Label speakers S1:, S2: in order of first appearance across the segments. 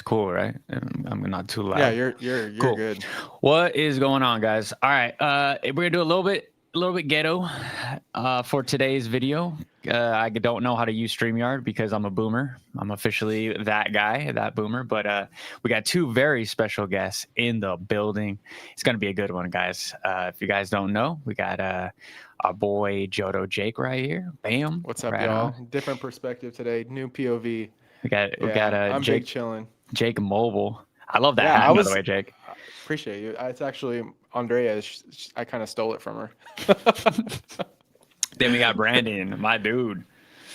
S1: mic's cool, right? I'm not too loud.
S2: Yeah, you're
S1: Cool.
S2: good.
S1: What is going on, guys? All right, we're gonna do a little bit ghetto for today's video. I don't know how to use StreamYard because I'm a boomer. I'm officially that guy, that boomer. But we got two very special guests in the building. It's gonna be a good one, guys. If you guys don't know, we got our boy Jodo Jake right here. Bam,
S2: What's up,
S1: right
S2: y'all?
S1: on.
S2: Different perspective today. New POV.
S1: We got
S2: Yeah, I'm big
S1: Jake
S2: chilling.
S1: Mobile. I love that
S2: Yeah, I
S1: hat, by the
S2: was.
S1: way, Jake.
S2: Appreciate you. It's actually Andrea. I kind of stole it from her.
S1: Then we got Brandon, my dude.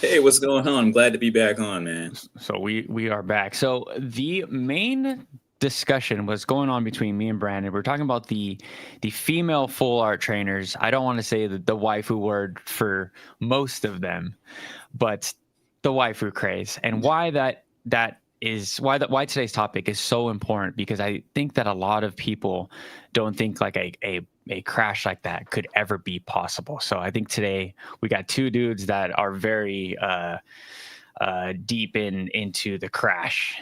S3: Hey, what's going on? I'm glad to be back on, man.
S1: So we are back. So the main discussion was going on between me and Brandon. We're talking about the female full art trainers. I don't want to say the waifu word for most of them, but the waifu craze and why why today's topic is so important, because I think that a lot of people don't think like a crash like that could ever be possible. So I think today we got two dudes that are very deep into the crash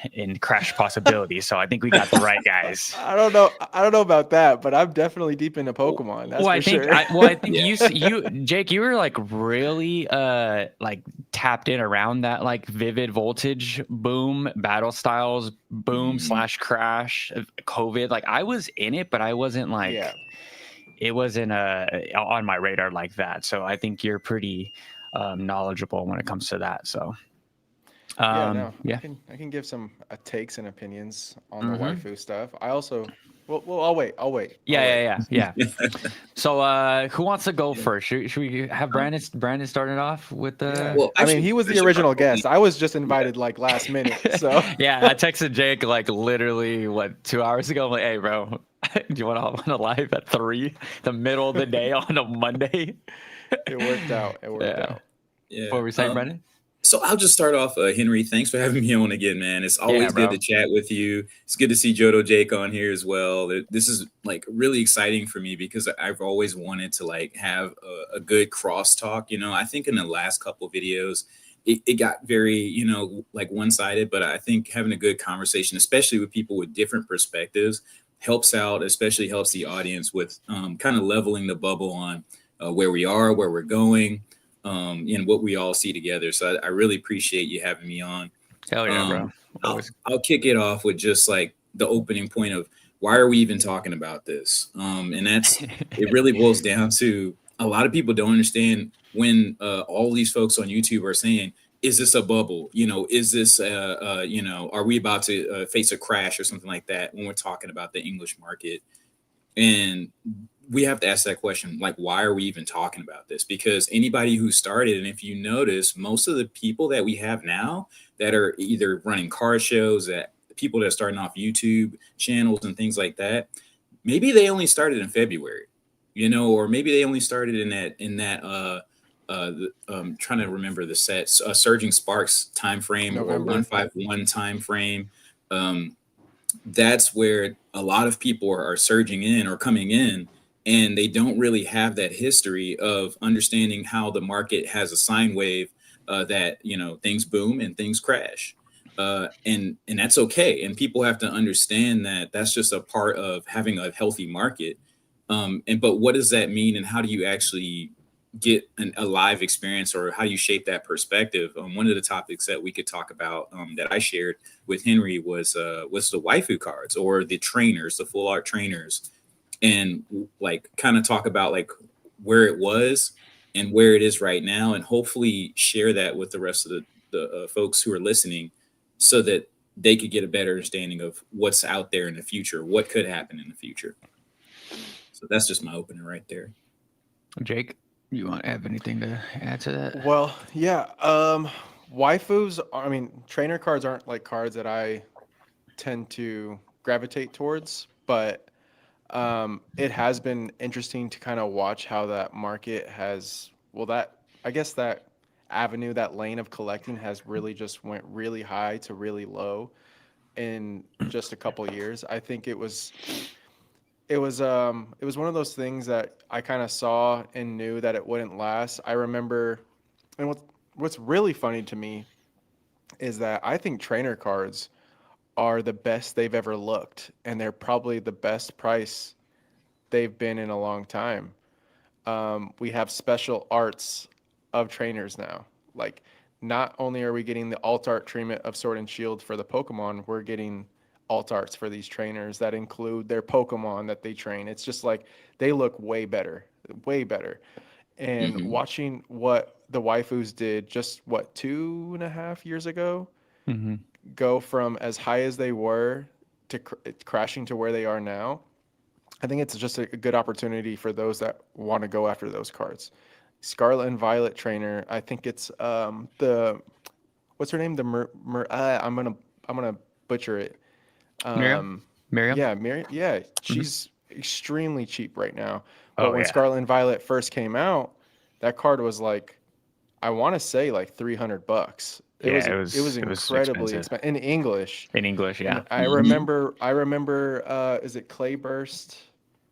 S1: possibilities. So I think we got the right guys.
S2: I don't know. I don't know about that, but I'm definitely deep into Pokemon. That's for sure.
S1: I think
S3: Yeah.
S1: you Jake, you were like really like tapped in around that like Vivid Voltage boom, battle styles boom / crash, COVID. Like I was in it, but I wasn't like
S2: Yeah.
S1: it wasn't on my radar like that. So I think you're pretty knowledgeable when it comes to that. So
S2: No,
S1: yeah.
S2: I can give some takes and opinions on the waifu stuff. I also, well, I'll wait.
S1: Yeah. So who wants to go first? Should we have Brandon starting off with the?
S2: Yeah.
S3: Well,
S2: I mean,
S3: actually,
S2: he was
S3: I
S2: the
S3: should
S2: original
S3: probably-
S2: guest. I was just invited like last minute. So
S1: Yeah, I texted Jake like literally 2 hours ago. I'm like, hey, bro, do you want to hop on a live at 3, the middle of the day on a Monday?
S2: it worked out. It worked out.
S3: Yeah.
S1: What were we saying, Brandon?
S3: So I'll just start off, Henry. Thanks for having me on again, man. It's always
S1: bro.
S3: good to chat with you. It's good to see Jodo Jake on here as well. This is like really exciting for me because I've always wanted to like have a good crosstalk. You know, I think in the last couple of videos, it got very, like one-sided, but I think having a good conversation, especially with people with different perspectives, helps out, especially helps the audience with kind of leveling the bubble on where we are, where we're going. And what we all see together. So I really appreciate you having me on.
S1: Hell yeah, bro.
S3: I'll kick it off with just like the opening point of why are we even talking about this? And it really boils down to a lot of people don't understand when all these folks on YouTube are saying, is this a bubble? Is this, are we about to face a crash or something like that when we're talking about the English market? And we have to ask that question, like, why are we even talking about this? Because anybody who started, and if you notice, most of the people that we have now that are either running car shows, that people that are starting off YouTube channels and things like that, maybe they only started in February, or maybe they only started trying to remember the Surging Sparks time frame or
S2: November.
S3: 151 time frame. That's where a lot of people are surging in or coming in, and they don't really have that history of understanding how the market has a sine wave that things boom and things crash, and that's okay. And people have to understand that that's just a part of having a healthy market. But what does that mean, and how do you actually get a live experience, or how do you shape that perspective? One of the topics that we could talk about that I shared with Henry was the waifu cards, or the trainers, the full art trainers, and like kind of talk about like where it was and where it is right now, and hopefully share that with the rest of the folks who are listening, so that they could get a better understanding of what's out there in the future, what could happen in the future. So that's just my opening right there.
S1: Jake, you want to have anything to add to that?
S2: Well, yeah. Waifus. I mean, trainer cards aren't like cards that I tend to gravitate towards, but it has been interesting to kind of watch how that market has. Well, I guess that avenue, that lane of collecting has really just went really high to really low in just a couple years. I think it was one of those things that I kind of saw and knew that it wouldn't last. I remember, and what's really funny to me is that I think trainer cards are the best they've ever looked, and they're probably the best price they've been in a long time. We have special arts of trainers now. Like, not only are we getting the alt art treatment of Sword and Shield for the Pokemon, we're getting alt arts for these trainers that include their Pokemon that they train. It's just like they look way better, way better. And
S3: Hmm.
S2: watching what the waifus did just what 2.5 years ago,
S1: Hmm.
S2: go from as high as they were to crashing to where they are now. I think it's just a good opportunity for those that want to go after those cards. Scarlet and Violet trainer. I think it's the what's her name? I'm gonna butcher it.
S1: Miriam?
S2: Um,
S1: Miriam?
S2: yeah, Mary. Yeah,
S1: Hmm.
S2: she's extremely cheap right now. But
S1: Oh
S2: when
S1: yeah.
S2: Scarlet and Violet first came out, that card was like, I want to say like $300.
S1: Yeah,
S2: It was
S1: it was
S2: incredibly
S1: expensive
S2: expensive in English.
S1: in English.
S2: And
S1: Yeah.
S2: I remember, is it Clayburst?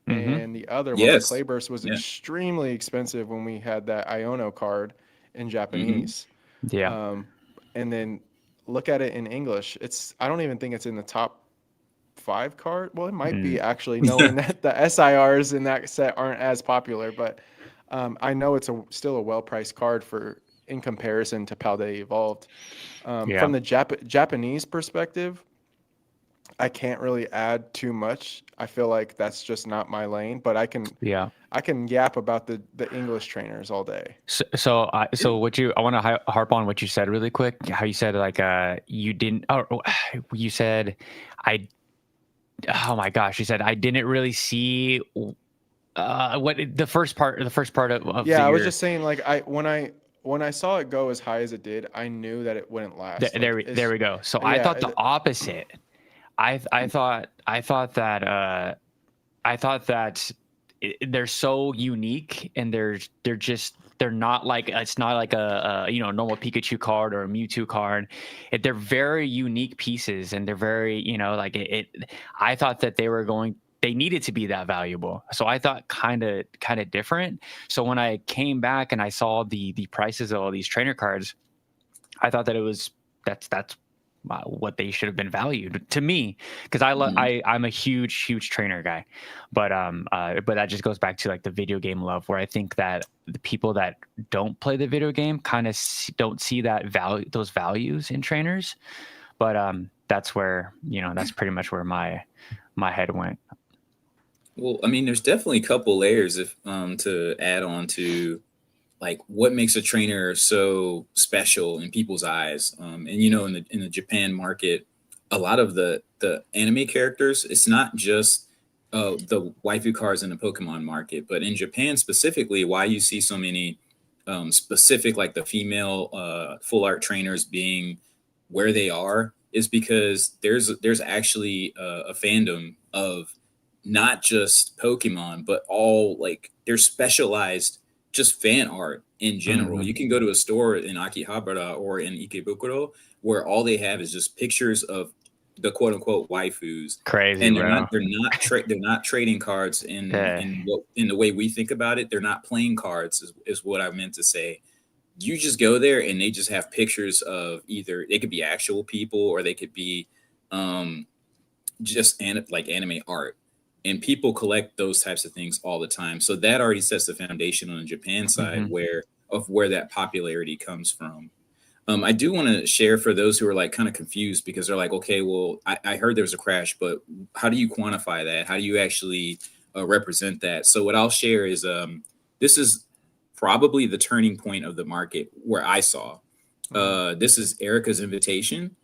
S1: Hmm.
S2: And the other one, but
S3: Yes.
S2: Clayburst was
S3: Yeah.
S2: extremely expensive when we had that Iono card in
S3: Hmm.
S2: Japanese.
S1: Yeah.
S2: Um, and then look at it in English. I don't even think it's in the top 5 card. Well, it might be
S1: Mm.
S2: actually, knowing that the SIRs in that set aren't as popular, but I know it's still a well-priced card in comparison to how they evolved.
S1: Yeah.
S2: From the Japanese perspective, I can't really add too much. I feel like that's just not my lane, but
S1: Yeah.
S2: I can yap about the English trainers all day.
S1: So I want to harp on what you said really quick. How you said like you didn't. You said I. Oh my gosh, you said I didn't really see what the first part of
S2: Yeah,
S1: the
S2: I was
S1: year.
S2: just saying, like, when I saw it go as high as it did, I knew that it wouldn't last. Like,
S1: There we go. So I
S2: yeah,
S1: thought the opposite. I thought that they're so unique, and they're not like, it's not like a normal Pikachu card or a Mewtwo card. They're very unique pieces, and they're very, like I thought that they needed to be that valuable. So I thought kind of different. So when I came back and I saw the prices of all these trainer cards, I thought that that's what they should have been valued to me, because
S3: Hmm.
S1: I'm a huge trainer guy. But that just goes back to like the video game love, where I think that the people that don't play the video game kind of don't see those values in trainers. But that's where, that's pretty much where my head went.
S3: Well, I mean, there's definitely a couple layers if to add on to like what makes a trainer so special in people's eyes. And in the Japan market, a lot of the anime characters, it's not just the waifu cards in the Pokemon market, but in Japan specifically, why you see so many specific, like the female full art trainers being where they are, is because there's actually a fandom of not just Pokemon, but all, like, there's specialized just fan art in general.
S1: Hmm.
S3: You can go to a store in Akihabara or in Ikebukuro where all they have is just pictures of the quote unquote waifus,
S1: Crazy,
S3: and
S1: bro.
S3: they're not trading cards
S1: Yeah.
S3: in the way we think about it. They're not playing cards, is what I meant to say. You just go there and they just have pictures of, either they could be actual people or they could be um just like anime art, and people collect those types of things all the time. So that already sets the foundation on the Japan side,
S1: Hmm.
S3: where that popularity comes from. I do want to share for those who are like kind of confused, because they're like, okay, well, I heard there's a crash, but how do you quantify that? How do you actually represent that? So what I'll share is this is probably the turning point of the market where I saw.
S2: Mhm.
S3: This is Erica's Invitation.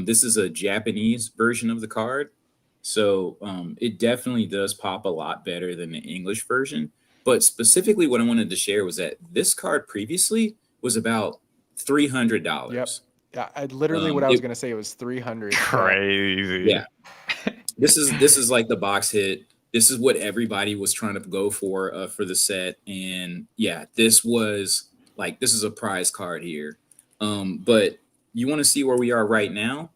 S3: This is a Japanese version of the card. So it definitely does pop a lot better than the English version. But specifically, what I wanted to share was that this card previously was about
S2: Yep.
S3: $300.
S2: Yeah, literally what I was
S3: It
S2: gonna say was 300. Yeah.
S3: Yeah,
S1: Crazy.
S3: this is like the box hit. This is what everybody was trying to go for the set, and yeah, this is a prize card here. But you want to see where we are right now?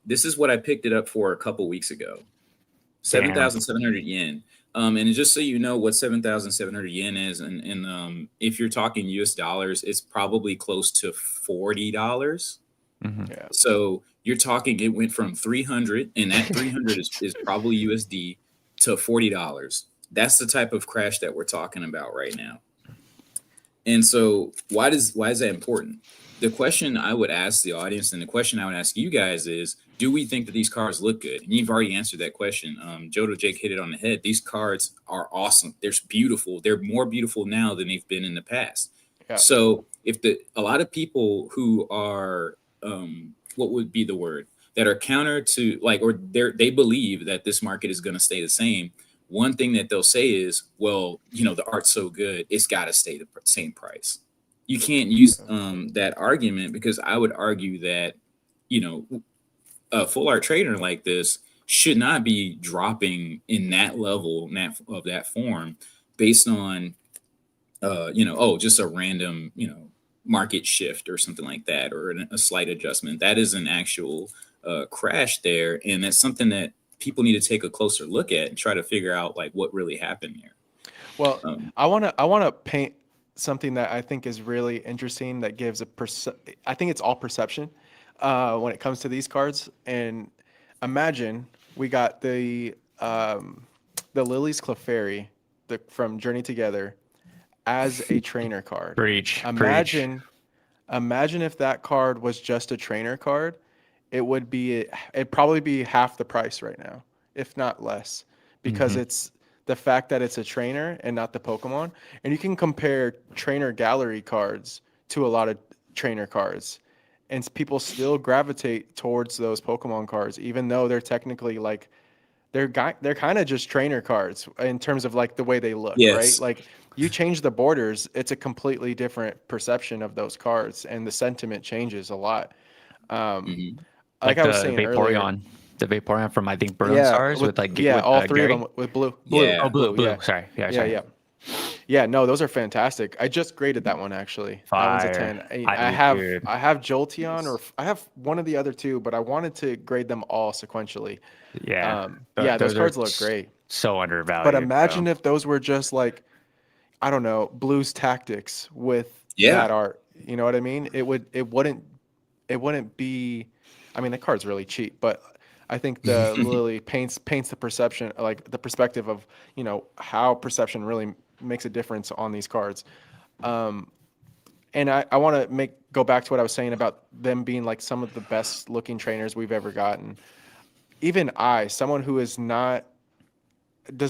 S3: This is what I picked it up for a couple weeks ago.
S1: Damn.
S3: 7,700 yen. And just so you know what 7,700 yen is, and if you're talking US dollars, it's probably close to $40.
S2: Yeah.
S3: So you're talking, it went from 300, and that 300 is probably USD, to $40. That's the type of crash that we're talking about right now. And so why is that important? The question I would ask the audience, and the question I would ask you guys, is, do we think that these cards look good? And you've already answered that question. Jodo Jake hit it on the head. These cards are awesome. They're beautiful. They're more beautiful now than they've been in the past.
S2: Yeah.
S3: So if a lot of people who are, what would be the word, that are counter to, like, or they believe that this market is going to stay the same, one thing that they'll say is, well, the art's so good, it's got to stay the same price. You can't use that argument, because I would argue that, a full art trader like this should not be dropping in that level, of that form, based on, just a random, market shift or something like that, or a slight adjustment. That is an actual crash there. And that's something that people need to take a closer look at and try to figure out, like, what really happened there.
S2: Well, I want to paint something that I think is really interesting, that gives I think it's all perception when it comes to these cards. And imagine we got the Lily's Clefairy from Journey Together as a trainer card.
S1: Preach.
S2: Imagine if that card was just a trainer card. It'd probably be half the price right now, if not less, because it's the fact that it's a trainer and not the Pokemon. And you can compare trainer gallery cards to a lot of trainer cards, and people still gravitate towards those Pokemon cards, even though they're technically like, they're kind of just trainer cards in terms of like the way they look, right? Like, you change the borders, it's a completely different perception of those cards, and the sentiment changes a lot. Like I was saying earlier,
S1: the Vaporeon from, I think, Burn Stars with
S2: all three
S1: Gary?
S2: of them with blue.
S3: Yeah.
S1: Blue.
S2: Yeah.
S1: Sorry.
S2: Yeah, no, those are fantastic. I just graded that one, actually.
S1: Fire.
S2: That one's a 10. I have Jolteon, or I have one of the other two, but I wanted to grade them all sequentially.
S1: Yeah.
S2: Those cards look great.
S1: So undervalued.
S2: But imagine if those were just like, I don't know, Blues Tactics with that art. You know what I mean? It wouldn't be. I mean, the card's really cheap, but I think the Lily paints the perception, like the perspective of, how perception really makes a difference on these cards. And I want to go back to what I was saying about them being like some of the best looking trainers we've ever gotten. Even someone who does not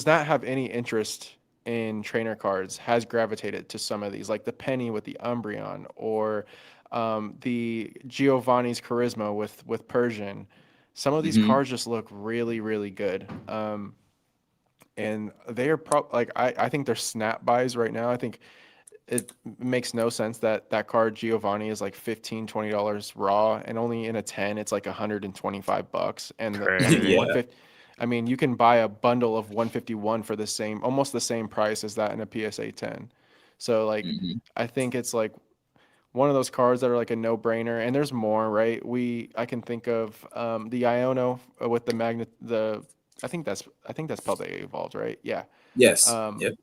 S2: have any interest in trainer cards, has gravitated to some of these, like the Penny with the Umbreon, or the Giovanni's Charisma with Persian. Some of these cards just look really, really good. And they are I think they're snap buys right now. I think it makes no sense that card Giovanni is like $15-$20 raw, and only in a 10 it's like $125. And I mean, you can buy a bundle of 151 for almost the same price as that in a PSA 10. So like, I think it's like one of those cards that are like a no-brainer. And there's more, right? I can think of the Iono with the magnet. I think that's probably evolved, right? Yeah.
S3: Yes. Yep.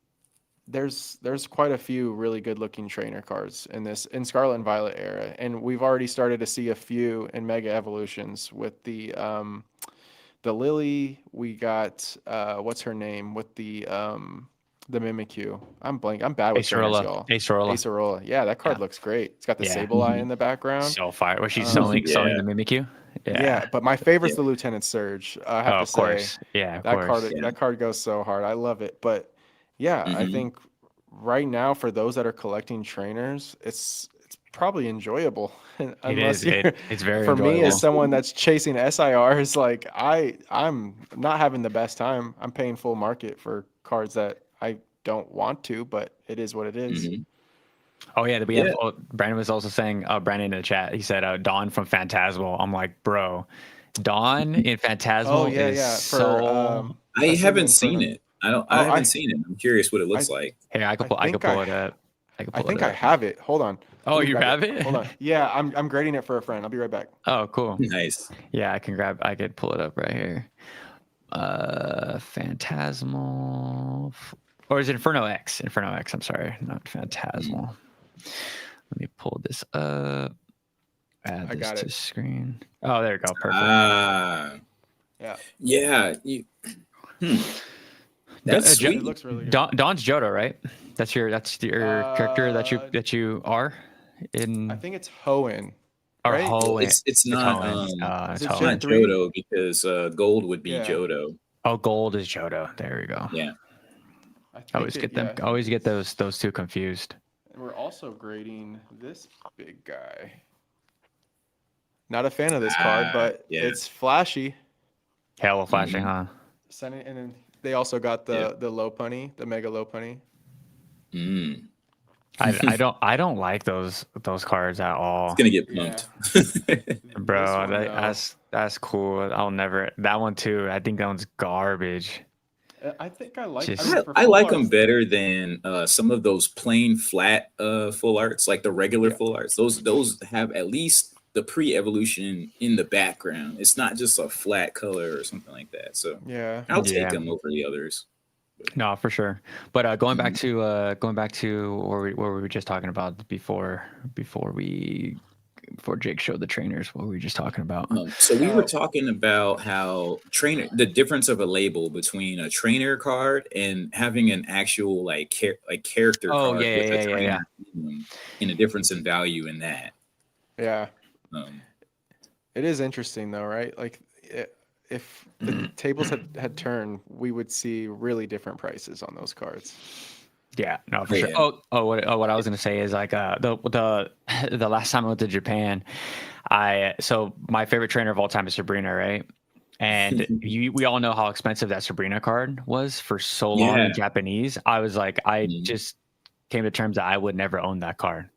S2: There's quite a few really good looking trainer cards in Scarlet and Violet era, and we've already started to see a few in Mega Evolutions with the Lily. We got what's her name with the Mimikyu. I'm bad with trainers, y'all. Acerola. Yeah, that card looks great. It's got the Sableye in the background.
S1: So fire. Was she selling the Mimikyu?
S2: Yeah, but my favorite's the Lieutenant Surge. I have to say.
S1: Course. Yeah,
S2: that card goes so hard. I love it. But yeah, I think right now for those that are collecting trainers, it's probably enjoyable.
S1: It's very
S2: for
S1: enjoyable.
S2: Me as someone that's chasing SIRs, like I'm not having the best time. I'm paying full market for cards that I don't want to, but it is what it is.
S1: Oh yeah, we have. Brandon was also saying. Brandon in the chat, he said, "Dawn from Phantasmal." I'm like, bro, Dawn in Phantasmal
S3: I haven't seen it. I haven't seen it. I'm curious what it looks like.
S1: Hey, I can pull it up.
S2: I think I have it. Hold on.
S1: Oh, you have it?
S2: Hold on. Yeah, I'm grading it for a friend. I'll be right back.
S1: Oh, cool.
S3: Nice.
S1: Yeah, I could pull it up right here. Phantasmal, or is it Inferno X? Inferno X. I'm sorry, not Phantasmal. Let me pull this up. Add
S2: I
S1: this
S2: got
S1: to
S2: it.
S1: screen. Oh, there you go. Perfect.
S2: Yeah.
S3: Yeah. Hmm, that's
S1: Jo-
S2: It
S3: sweet.
S2: looks really good.
S1: Don's Johto, right? That's your character
S2: Uh,
S1: that you are
S2: I
S1: in
S2: think it's Hoenn,
S1: or
S2: right?
S3: Well,
S1: Hoenn.
S3: it's
S1: It's
S3: not
S1: Hoenn.
S2: Is
S1: It's
S2: it
S3: it's
S2: Gen
S3: not
S1: Hoenn.
S2: 3?
S3: Johto because gold would be
S2: Yeah.
S3: Johto.
S1: Oh, gold is Johto. There we go.
S3: Yeah.
S2: I
S1: I
S2: think
S1: always
S2: it,
S1: get
S2: yeah,
S1: them.
S2: I
S1: I
S2: think
S1: always get
S2: it's.
S1: those two confused.
S2: And we're also grading this big guy. Not a fan of this card, but
S3: Yeah.
S2: it's flashy.
S1: Halo flashing,
S3: Hmm.
S1: huh?
S2: And then they also got
S3: Yeah.
S2: the low punny, the mega low punny.
S3: Mm.
S1: I don't like those cards at
S3: It's
S1: all,
S3: gonna get
S2: Yeah.
S3: pumped.
S2: This
S1: bro.
S2: one though,
S1: That's cool. I'll never that one too. I think that one's garbage.
S2: I think I like. I mean,
S1: Just
S2: for
S3: I
S2: full
S3: like them
S2: arts,
S3: better than some of those plain flat full arts, like the regular
S2: yeah,
S3: full arts. Those have at least the pre-evolution in the background. It's not just a flat color or something like that. So
S2: yeah.
S3: I'll take
S1: yeah.
S3: them over the others.
S1: No, for sure. But going back
S3: Mhm.
S1: to where we were just talking about before Jake showed the trainers, what were we just talking about?
S3: So we were
S2: Oh,
S3: talking about how the difference of a label between a trainer card and having an actual like character
S1: Oh
S3: card with a
S1: yeah.
S3: trainer in them, and the difference in value in that.
S2: yeah.
S3: Um,
S2: It is interesting though, right? Like, if the tables had turned, we would see really different prices on those cards.
S1: Yeah, no, for sure.
S3: yeah.
S1: What I was gonna say is like the last time I went to Japan, so my favorite trainer of all time is Sabrina, right? And we all know how expensive that Sabrina card was for so long
S3: Yeah.
S1: in Japanese. I was like, I
S3: Mhm.
S1: just came to terms that I would never own that card.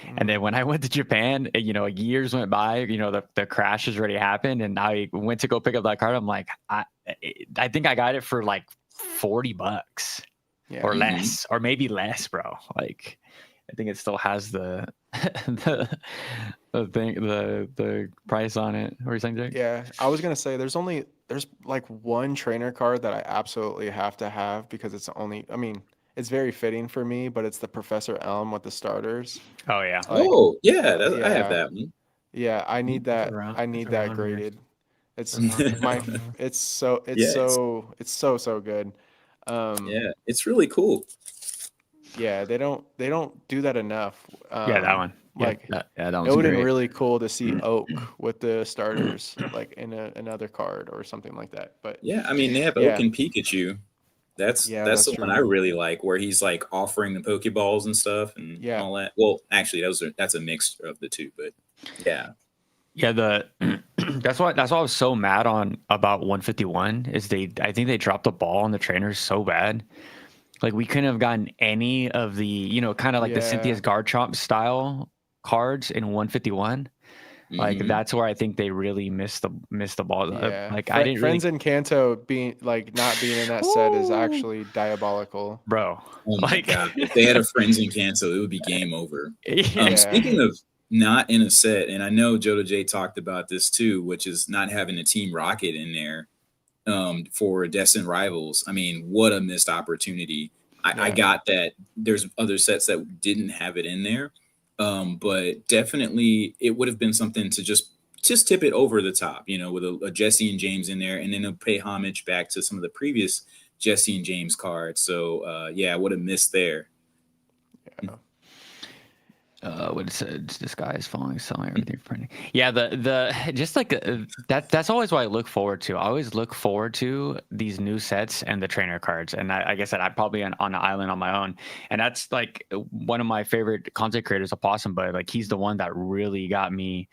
S1: And
S2: Mm.
S1: then when I went to Japan, years went by, the crash has already happened, and I went to go pick up that card. I'm like, I think I got it for like $40
S2: Yeah.
S1: or
S3: Mhm.
S1: less, or maybe less, bro. Like, I think it still has the the price on it. What are you saying, Jake?
S2: Yeah, I was gonna say there's like one trainer card that I absolutely have to have because it's only. I mean, it's very fitting for me, but it's the Professor Elm with the starters.
S1: Oh yeah.
S2: Like,
S3: Oh, yeah, I have
S2: yeah,
S3: that one.
S2: yeah, I need
S4: It's
S2: that.
S4: around.
S2: I
S4: It's
S2: need that
S4: around here.
S2: graded. It's
S4: It's
S2: my.
S4: around here.
S2: It's so. It's
S3: Yes.
S2: so. It's so so good.
S3: Yeah, it's really cool.
S2: Yeah, they don't do that enough.
S1: Yeah, that one. Yeah,
S2: Like,
S1: that
S2: it
S1: one's
S2: would have been
S1: great.
S2: really cool to see Oak with the starters, like in another card or something like that. But
S3: Yeah, I mean they have Oak
S2: yeah,
S3: and Pikachu.
S2: yeah,
S3: That's
S2: that's
S3: the one
S2: true.
S3: I really like, where he's like offering the Pokeballs and stuff and
S2: Yeah,
S3: all that. Well, actually, that's a mix of the two, but yeah.
S1: Yeah, that's why I was so mad on about 151 is I think they dropped the ball on the trainers so bad. Like, we couldn't have gotten any of the, kind of like the
S2: yeah,
S1: Cynthia's Garchomp style cards in 151. Like,
S3: Hmm.
S1: that's where I think they really missed the ball.
S2: yeah.
S1: Like, I didn't
S2: Friends
S1: really,
S2: and Kanto being like not being in that set is
S1: Ooh,
S2: actually diabolical.
S1: bro.
S3: Oh my
S1: Like,
S3: god, if they had a Friends and Cancel, it would be game over.
S1: yeah,
S2: Yeah,
S3: Speaking of not in a set, and I know Jodo J talked about this too, which is not having a Team Rocket in there for Destined Rivals. I mean, what a missed opportunity. I
S2: yeah,
S3: got that there's other sets that didn't have it in there, but definitely it would have been something to just tip it over the top, with a Jesse and James in there, and then it'll pay homage back to some of the previous Jesse and James cards. So yeah, I would have missed there.
S2: yeah.
S1: what it said, this guy is falling, selling everything for printing. Yeah, the just like that's always what I look forward to. I always look forward to these new sets and the trainer cards. And like I said, I'm probably on an island on my own, and that's like one of my favorite content creators, Opossum Bud. Like, he's the one that really got me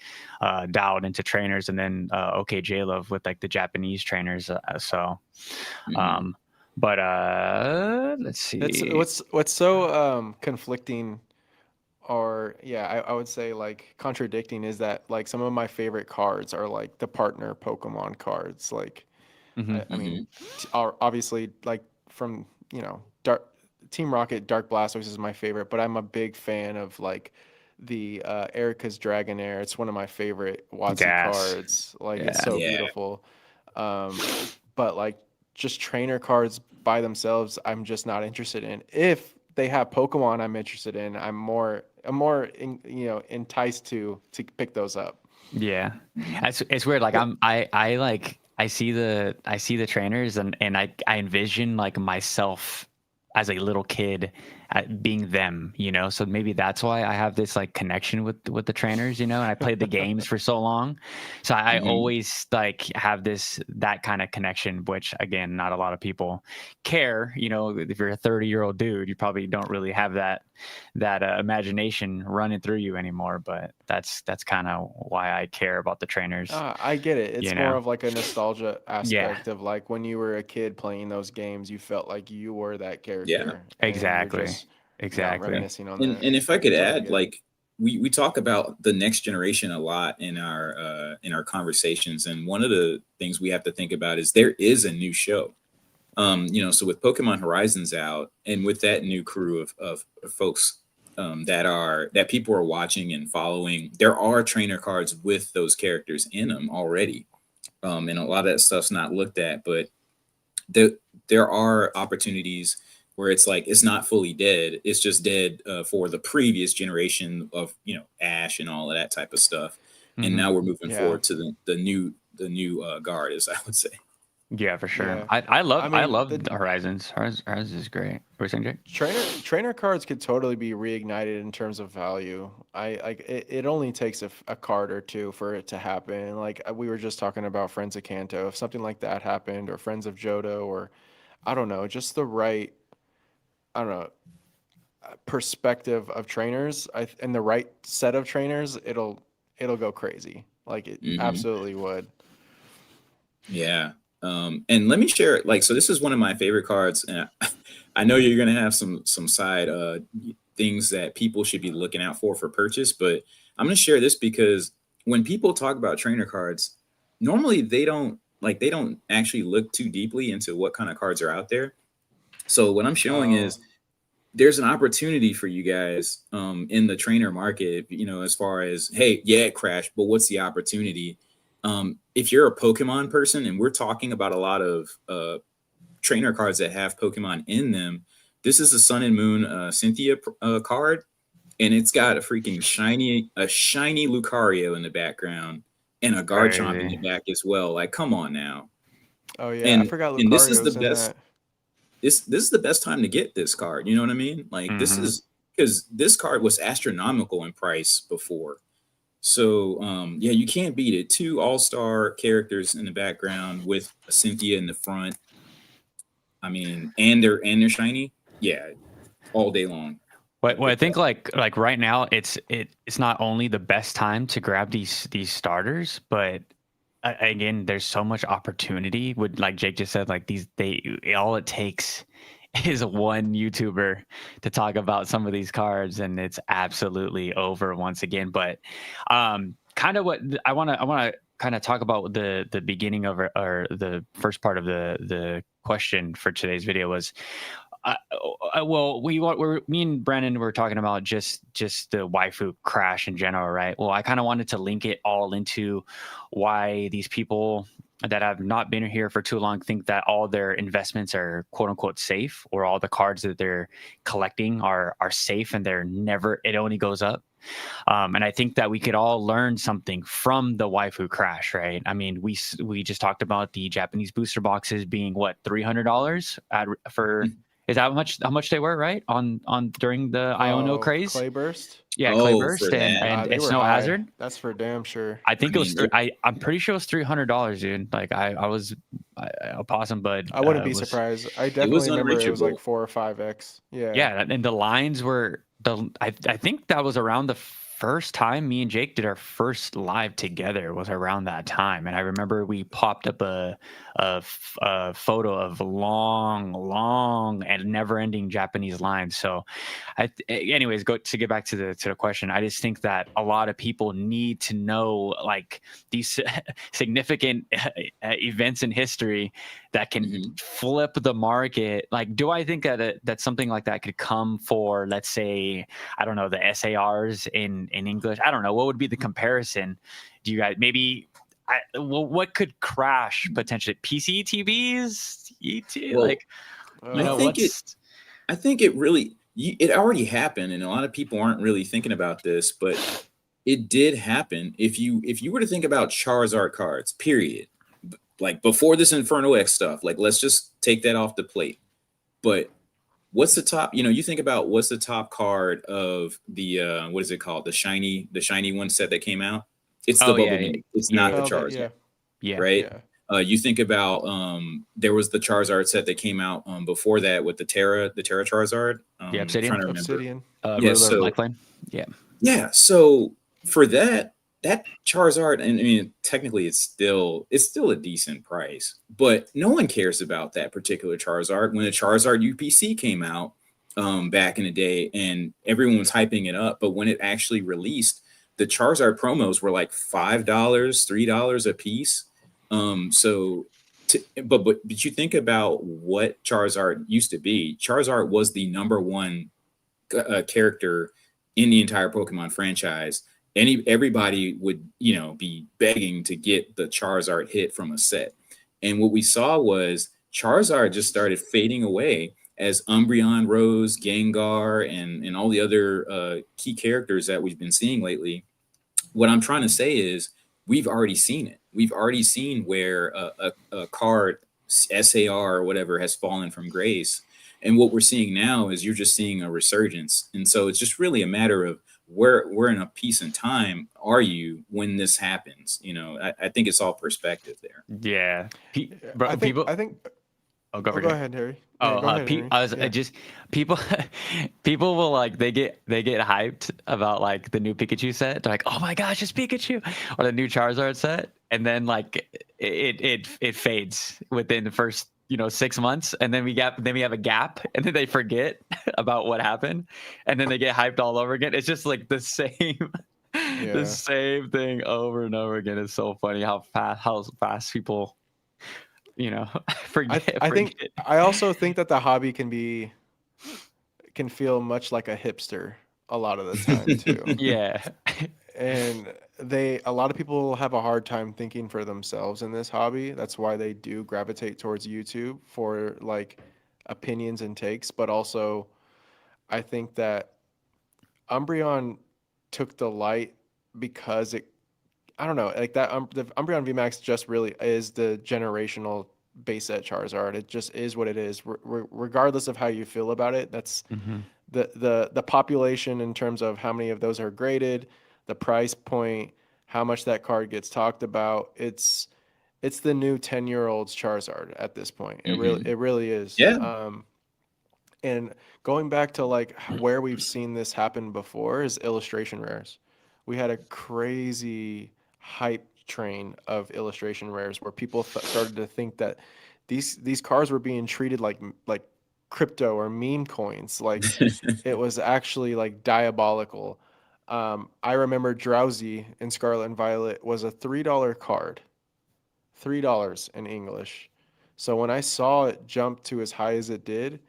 S1: dialed into trainers, and then OK J Love with like the Japanese trainers.
S3: Mhm.
S1: But let's see.
S2: It's what's so conflicting, or yeah, I would say like contradicting, is that like some of my favorite cards are like the partner Pokemon cards. Like,
S1: Mhm.
S2: I mean,
S3: Mhm.
S2: are obviously like from Dark Team Rocket, Dark Blastoise is my favorite, but I'm a big fan of like the Erica's Dragonair. It's one of my favorite WotC
S1: Gas.
S2: cards. Like, it's
S1: Yeah.
S2: so
S3: Yeah.
S2: beautiful. Um, but like just trainer cards by themselves, I'm just not interested in. If they have Pokemon I'm interested in, I'm more I'm more enticed to pick those up.
S1: Yeah, it's weird. Like I see the trainers and I envision like myself as a little kid being them, you know. So maybe that's why I have this like connection with the trainers, you know. And I played the games for so long, so I always like have that kind of connection. Which again, not a lot of people care. You know, if you're a 30-year-old dude, you probably don't really have that imagination running through you anymore. But that's kind of why I care about the trainers.
S2: I get it. It's
S1: You
S2: more
S1: know?
S2: of like a nostalgia
S1: Yeah.
S2: aspect of like when you were a kid playing those games, you felt like you were that character. And you're
S1: Exactly.
S2: just,
S1: Exactly.
S2: reminiscing on
S3: And
S2: that.
S3: and if I could
S2: Totally
S3: add,
S2: get it.
S3: like we talk about the next generation a lot in our conversations, and one of the things we have to think about is there is a new show. So with Pokemon Horizons out, and with that new crew of folks that people are watching and following, there are trainer cards with those characters in them already, and a lot of that stuff's not looked at, but there are opportunities where it's like it's not fully dead, it's just dead for the previous generation of Ash and all of that type of stuff, and now we're moving
S2: Yeah.
S3: forward to the new guard, as I would say.
S1: Yeah, for sure.
S2: Yeah.
S1: I love
S2: the
S1: Horizons. Horizons is great. What were you saying, Jake?
S2: trainer cards could totally be reignited in terms of value. It only takes a card or two for it to happen. Like we were just talking about Friends of Kanto. If something like that happened, or Friends of Johto, or I don't know, just the right, I don't know, perspective of trainers, and the right set of trainers, it'll go crazy. Like it
S3: Mhm.
S2: absolutely would.
S3: Yeah. And let me share, like, so this is one of my favorite cards, and I know you're gonna have some side things that people should be looking out for purchase, but I'm gonna share this because when people talk about trainer cards, normally they don't actually look too deeply into what kind of cards are out there. So what I'm showing
S2: Oh,
S3: is there's an opportunity for you guys in the trainer market, as far as, hey, yeah, it crashed, but what's the opportunity? If you're a Pokemon person, and we're talking about a lot of trainer cards that have Pokemon in them, this is the Sun and Moon Cynthia card, and it's got a shiny Lucario in the background and a Garchomp in the
S1: Crazy.
S3: back as well. Like, come on now.
S2: oh yeah, I
S3: And
S2: forgot
S3: and this is the
S2: Lucario's in
S3: best
S2: that.
S3: this is the best time to get this card. You know what I mean? Like, this
S1: Mm-hmm.
S3: is because this card was astronomical in price before. So yeah, you can't beat it. Two all-star characters in the background with a Cynthia in the front. I mean, and they're shiny. Yeah, all day long.
S1: Well, I
S3: Pick that
S1: think
S3: up.
S1: like right now it's not only the best time to grab these starters, but again, there's so much opportunity. Would like Jake just said, like all it takes is one YouTuber to talk about some of these cards, and it's absolutely over once again. But kind of what I want to kind of talk about the beginning of or the first part of the question for today's video was well, me and Brandon were talking about just the waifu crash in general, right? Well, I kind of wanted to link it all into why these people that have not been here for too long think that all their investments are quote unquote safe, or all the cards that they're collecting are safe, and it only goes up. And I think that we could all learn something from the waifu crash, right? I mean, we just talked about the Japanese booster boxes being what, $300 for. Is that how much they were, right? On during the Iono
S2: Oh,
S1: craze?
S2: Clay Burst.
S1: Yeah,
S3: Oh, for
S1: Clayburst
S3: that.
S1: and
S2: They were
S1: Snow
S2: high.
S1: Hazard.
S2: That's for damn sure.
S1: I think
S3: I
S1: it was.
S3: mean,
S1: I'm pretty sure it was $300, dude. Like I was a possum bud.
S2: I wouldn't be
S1: Was
S2: surprised. I
S3: it was
S2: definitely remember it was like
S3: unreachable.
S2: 4 or 5x. Yeah.
S1: Yeah, and the lines were I think that was around the first time me and Jake did our first live together, was around that time. And I remember we popped up a photo of long and never ending Japanese lines. So anyways, to get back to the question, I just think that a lot of people need to know like these significant events in history that can flip the market. Like, do I think that something like that could come for, let's say, I don't know, the SARs in English? I don't know. What would be the comparison? Do you guys maybe? What could crash potentially? PC TVs,
S3: Well,
S1: like,
S2: Oh.
S3: I think
S1: what's
S3: it really, it already happened, and a lot of people aren't really thinking about this, but it did happen. If you were to think about Charizard cards, period, like before this Inferno X stuff, like let's just take that off the plate. But what's the top? You think about what's the top card of the what is it called? The shiny one set that came out. It's the
S1: Oh yeah,
S3: Bubble Beam. It's not the
S2: Oh, that,
S3: Charizard,
S1: yeah.
S3: right?
S2: yeah.
S3: You think about there was the Charizard set that came out before that with the Terra Charizard.
S1: Yeah, Obsidian.
S3: Trying to remember.
S2: Obsidian.
S3: Yeah,
S1: Ruler of
S3: so
S1: Lifeline. Yeah.
S3: yeah, so for that Charizard, and I mean technically it's still a decent price, but no one cares about that particular Charizard. When the Charizard UPC came out back in the day, and everyone was hyping it up, but when it actually released, the Charizard promos were like $5, $3 a piece. But you think about what Charizard used to be. Charizard was the number one character in the entire Pokemon franchise. Everybody would be begging to get the Charizard hit from a set, and what we saw was Charizard just started fading away as Umbreon, Rose, Gengar, and all the other key characters that we've been seeing lately. What I'm trying to say is we've already seen it. We've already seen where a card SAR or whatever has fallen from grace. And what we're seeing now is you're just seeing a resurgence. And so it's just really a matter of where in a piece in time are you when this happens? I think it's all perspective there.
S1: Yeah.
S2: I think.
S1: Oh, go
S2: Go ahead, Harry.
S1: Oh,
S2: Yeah, go ahead, Henry.
S1: I was
S2: Yeah.
S1: just people will like they get hyped about like the new Pikachu set. They're like, oh my gosh, it's Pikachu, or the new Charizard set, and then like it fades within the first 6 months, and then we have a gap, and then they forget about what happened, and then they get hyped all over again. It's just like the same.
S2: Yeah.
S1: The same thing over and over again. It's so funny how fast people forget.
S2: I also think that the hobby can feel much like a hipster a lot of the time too.
S1: Yeah.
S2: And a lot of people have a hard time thinking for themselves in this hobby. That's why they do gravitate towards YouTube for like opinions and takes. But also, I think that Umbreon took the light because I don't know, like that the Umbreon VMAX just really is the generational base set Charizard. It just is what it is. Regardless of how you feel about it, that's
S1: Mhm.
S2: the population in terms of how many of those are graded, the price point, how much that card gets talked about. It's the new 10-year-old's Charizard at this point. It really is.
S3: Yeah.
S2: And going back to like where we've seen this happen before is illustration rares. We had a crazy hype train of illustration rares where people started to think that these cards were being treated like crypto or meme coins. Like it was actually like diabolical. I remember Drowsy in Scarlet and Violet was a $3 card, $3 in English. So when I saw it jump to as high as it did,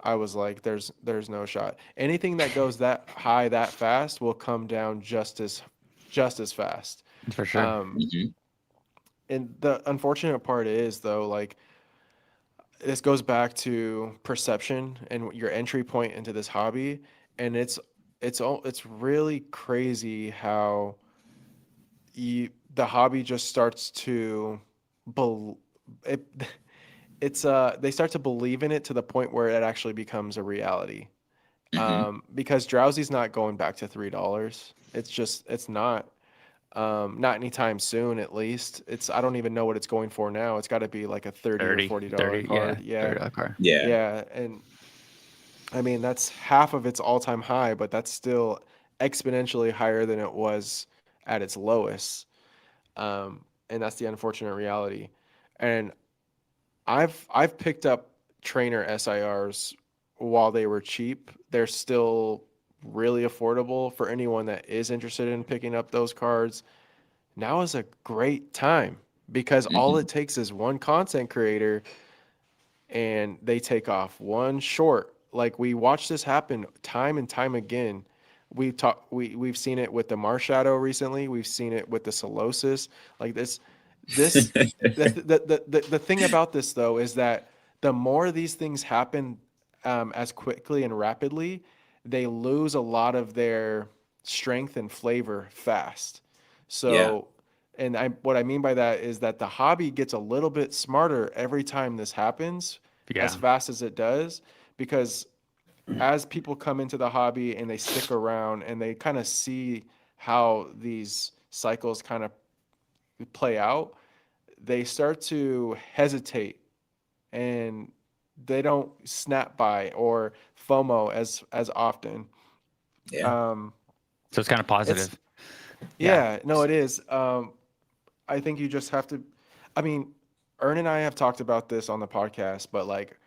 S2: I was like, there's no shot. Anything that goes that high that fast will come down just as fast.
S1: For sure.
S3: Mhm.
S2: And the unfortunate part is though, like this goes back to perception and your entry point into this hobby, and it's really crazy how the hobby just starts to it, they start to believe in it to the point where it actually becomes a reality. Because Drowsy's not going back to $3. It's not anytime soon, at least. I don't even know what it's going for now. It's got to be like a $30 or $40 card.
S1: Yeah. $30 card.
S3: Yeah.
S2: Yeah, and I mean that's half of its all-time high, but that's still exponentially higher than it was at its lowest. And that's the unfortunate reality. And I've picked up trainer SIRs while they were cheap. They're still really affordable for anyone that is interested in picking up those cards. Now is a great time because all it takes is one content creator and they take off one short. Like we watch this happen time and time again. We've seen it with the Marshadow recently. We've seen it with the Solosis. Like this the thing about this though is that the more these things happen as quickly and rapidly, they lose a lot of their strength and flavor fast.
S3: Yeah.
S2: So, and what I mean by that is that the hobby gets a little bit smarter every time this happens, as
S1: Yeah.
S2: fast as it does, because as people come into the hobby and they stick around and they kind of see how these cycles kind of play out, they start to hesitate and they don't snap buy or FOMO as often.
S3: Yeah.
S2: Um,
S1: So it's kind of
S2: it's
S1: positive. Yeah.
S2: yeah, no, it is. I think you just have to. I mean, Ern and I have talked about this on the podcast, but like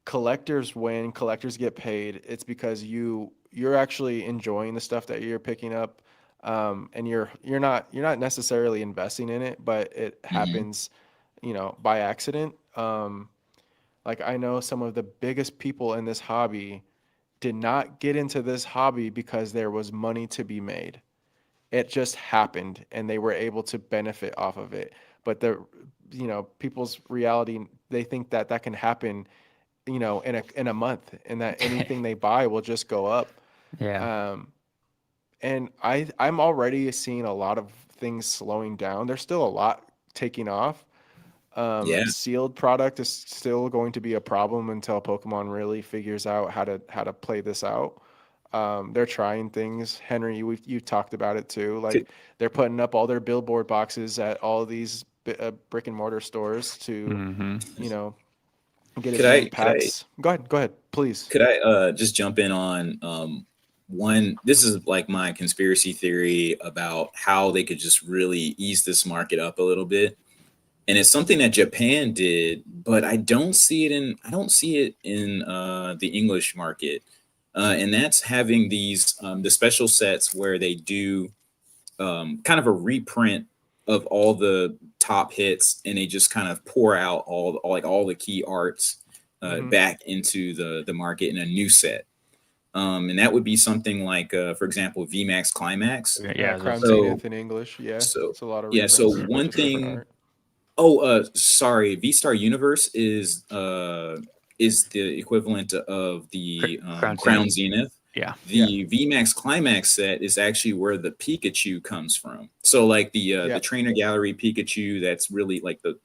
S2: collectors win, collectors get paid. It's because you're actually enjoying the stuff that you're picking up, and you're not necessarily investing in it, but it
S3: Hmm.
S2: happens, by accident. Like I know some of the biggest people in this hobby did not get into this hobby because there was money to be made. It just happened and they were able to benefit off of it. But people's reality, they think that that can happen, in a month, and that anything they buy will just go up.
S1: Yeah.
S2: Um, and I'm already seeing a lot of things slowing down. There's still a lot taking off.
S3: Yeah.
S2: Sealed product is still going to be a problem until Pokemon really figures out how to play this out. They're trying things. Henry, you talked about it too.
S3: Could
S2: Like they're putting up all their billboard boxes at all these brick and mortar stores to,
S1: Hmm.
S2: you know, get
S3: could
S2: as many
S3: I could I
S2: packs. Go ahead, please.
S3: could I just jump in on one? This is like my conspiracy theory about how they could just really ease this market up a little bit. And it's something that Japan did, but I don't see it in the English market. And that's having these the special sets where they do kind of a reprint of all the top hits, and they just kind of pour out all the key arts
S2: Hmm.
S3: back into the market in a new set. And that would be something like, for example, VMAX Climax.
S1: Yeah.
S2: Crown
S3: So,
S2: Zenith in English. Yeah,
S3: so
S2: it's a lot of
S3: yeah. So
S2: reprints, but
S3: one
S2: just different
S3: thing.
S2: art.
S3: Oh, sorry. V Star Universe is the equivalent of the
S1: Crown
S3: Crown
S1: Zenith.
S3: Zenith.
S1: Yeah.
S2: Yeah,
S3: The VMAX Climax set is actually where the Pikachu comes from. So like
S2: yeah.
S3: the Trainer Gallery Pikachu, that's really like the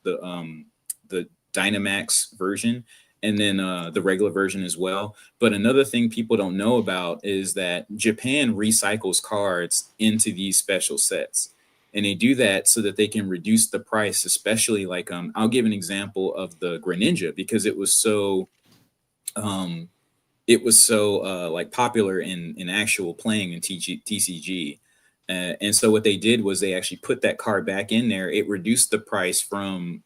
S3: Dynamax version, and then the regular version as well. But another thing people don't know about is that Japan recycles cards into these special sets, and they do that so that they can reduce the price. Especially like I'll give an example of the Greninja, because um it was so like popular in actual playing in TCG. And so what they did was they actually put that card back in there. It reduced the price from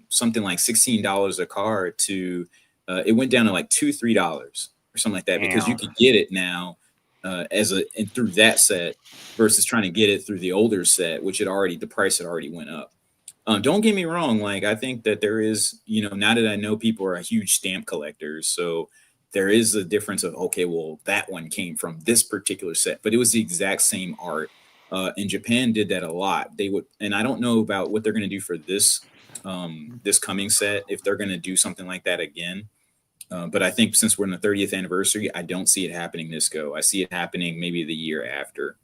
S3: something like $16 a card to it went down to like $2-3 or something like that, because you
S1: Damn.
S3: could get it now and through that set versus trying to get it through the older set, which the price had already went up. Don't get me wrong. Like, I think that there is, now that I know people are huge stamp collectors, so there is a difference of, okay, well, that one came from this particular set, but it was the exact same art. And Japan did that a lot. They would, and I don't know about what they're going to do for this coming set, if they're going to do something like that again. But I think since we're in the 30th anniversary, I don't see it happening this go. I see it happening maybe the year after.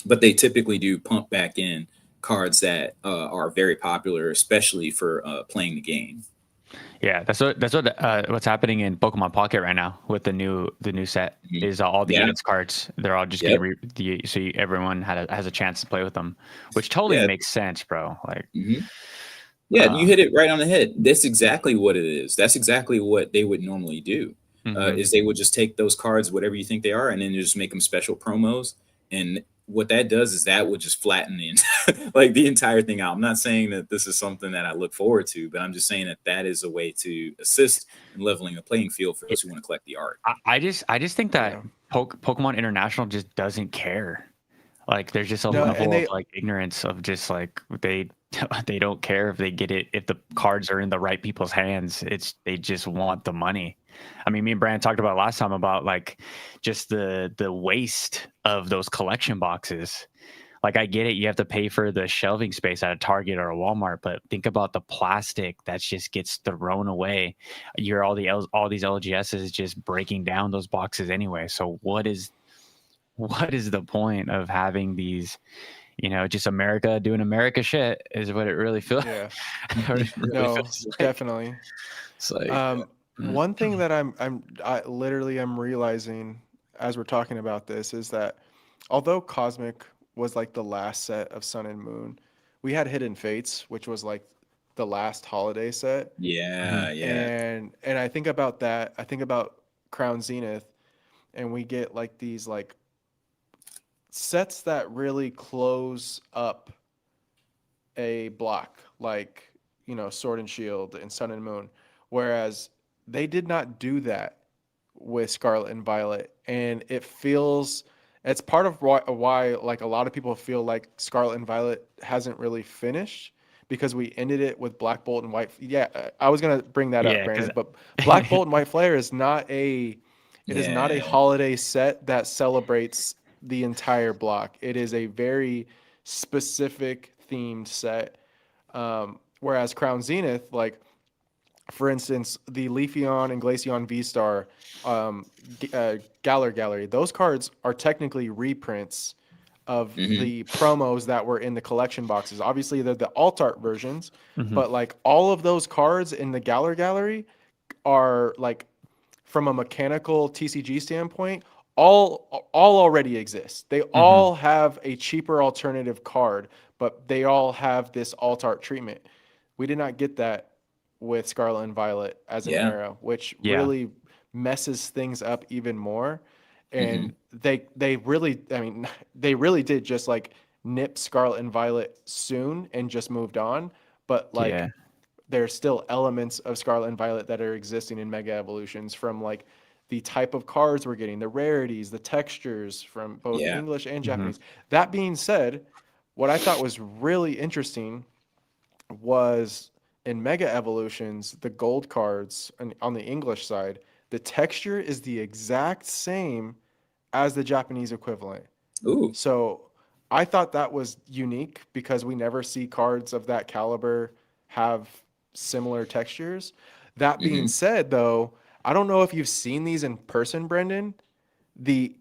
S3: But they typically do pump back in cards that are very popular, especially for playing the game.
S1: Yeah, what's happening in Pokemon Pocket right now with the new set
S3: Mhm.
S1: is all the
S3: Yeah.
S1: Units cards. They're all just
S3: Yep.
S1: everyone has a chance to play with them, which totally
S3: Yeah.
S1: makes sense, bro. Like,
S3: Mhm. Yeah, you hit it right on the head. That's exactly what it is. That's exactly what they would normally do.
S1: mhm.
S3: Is they would just take those cards, whatever you think they are, and then just make them special promos. And what that does is that would just flatten like the entire thing out. I'm not saying that this is something that I look forward to, but I'm just saying that that is a way to assist in leveling the playing field for those who want to collect the art.
S1: I just think that
S2: Yeah.
S1: Pokemon International just doesn't care. Like, there's just a
S2: No, and
S1: level of
S2: they
S1: like ignorance of just like they don't care if they get it, if the cards are in the right people's hands. They just want the money. I mean, me and Brandon talked about last time about like just the waste of those collection boxes. like I get it, you have to pay for the shelving space at a Target or a Walmart, but think about the plastic that just gets thrown away. You're all these LGSs just breaking down those boxes anyway. So what is the point of having these, just America doing America shit is what it really feels.
S2: Yeah.
S1: What it really
S2: No,
S1: feels like.
S2: definitely.
S1: It's like
S2: One thing that I literally am realizing as we're talking about this is that although Cosmic was like the last set of Sun and Moon, we had Hidden Fates, which was like the last holiday set.
S3: Yeah, yeah.
S2: And I think about that. I think about Crown Zenith, and we get like these like sets that really close up a block, like Sword and Shield and Sun and Moon, whereas they did not do that with Scarlet and Violet, and it's part of why like a lot of people feel like Scarlet and Violet hasn't really finished because we ended it with Black Bolt and White. Yeah, I was gonna bring that up,
S1: Yeah, 'cause-
S2: Brandon, but Black Bolt and White Flare is not a
S3: Yeah.
S2: holiday set that celebrates the entire block. It is a very specific themed set. Whereas Crown Zenith, like for instance, the Leafeon and Glaceon V-Star Galar Gallery, those cards are technically reprints of the promos that were in the collection boxes. Obviously, they're the alt art versions, but like all of those cards in the Galar Gallery are like from a mechanical TCG standpoint, all already exist. They all have a cheaper alternative card, but they all have this alt art treatment. We did not get that with Scarlet and Violet as an
S3: Yeah.
S2: era, which
S1: Yeah.
S2: really messes things up even more. And they really, I mean, they really did just like nip Scarlet and Violet soon and just moved on. But like,
S1: Yeah.
S2: there's still elements of Scarlet and Violet that are existing in Mega Evolutions from like the type of cards we're getting, the rarities, the textures from both
S3: Yeah.
S2: English and Japanese. That being said, what I thought was really interesting was in Mega Evolutions, the gold cards on the English side, the texture is the exact same as the Japanese equivalent.
S3: Ooh.
S2: So I thought that was unique because we never see cards of that caliber have similar textures. That being said, though, I don't know if you've seen these in person, Brendan. The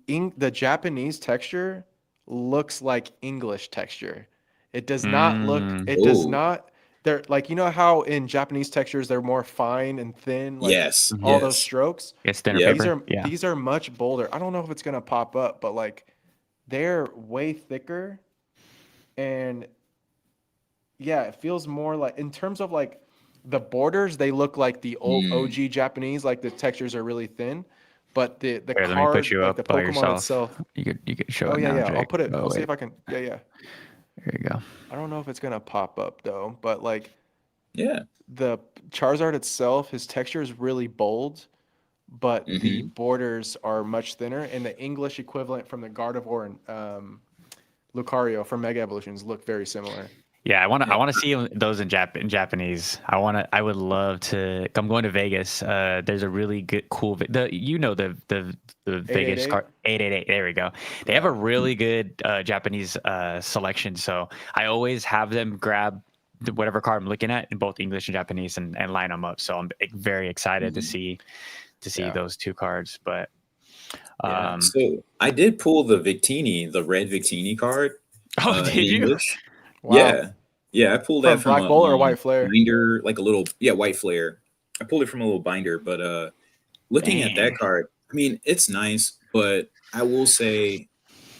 S2: Japanese texture looks like English texture. It does not look. It does
S3: Ooh.
S2: not. They're like how in Japanese textures they're more fine and thin, like
S3: Yes.
S2: all
S3: yes.
S2: those strokes.
S1: It's thinner
S3: Yeah.
S1: paper. Yeah.
S2: These are much bolder. I don't know if it's gonna pop up, but like they're way thicker, and yeah, it feels more like in terms of like the borders, they look like the old OG Japanese, like the textures are really thin, but the
S1: Here, let me
S2: card,
S1: put you
S2: like
S1: up
S2: the
S1: by
S2: Pokemon
S1: yourself.
S2: itself.
S1: You could show
S2: Oh
S1: it
S2: yeah,
S1: now,
S2: yeah. I'll
S1: Jake.
S2: put it.
S1: Oh,
S2: I'll see
S1: wait.
S2: if I can. Yeah, yeah.
S1: Here you go.
S2: I don't know if it's gonna pop up though, but like
S3: Yeah.
S2: the Charizard itself, his texture is really bold, but the borders are much thinner, and the English equivalent from the Gardevoir and Lucario from Mega Evolutions look very similar.
S1: Yeah, I want to see those in Japanese. I would love to. I'm going to Vegas. There's a really good, cool. The Vegas
S2: 888?
S1: card 888. There we go. They have a really good Japanese selection. So I always have them grab whatever card I'm looking at in both English and Japanese and line them up. So I'm very excited to see those two cards. But
S3: So I did pull the Victini, the red Victini card.
S1: oh, did you?
S3: English.
S2: Wow.
S3: Yeah, I pulled
S2: From
S3: that from
S2: Black
S3: a
S2: Bolt or White Flare?
S3: binder, like a little white flare. I pulled it from a little binder, but looking at that
S1: Dang.
S3: card, I mean, it's nice, but I will say,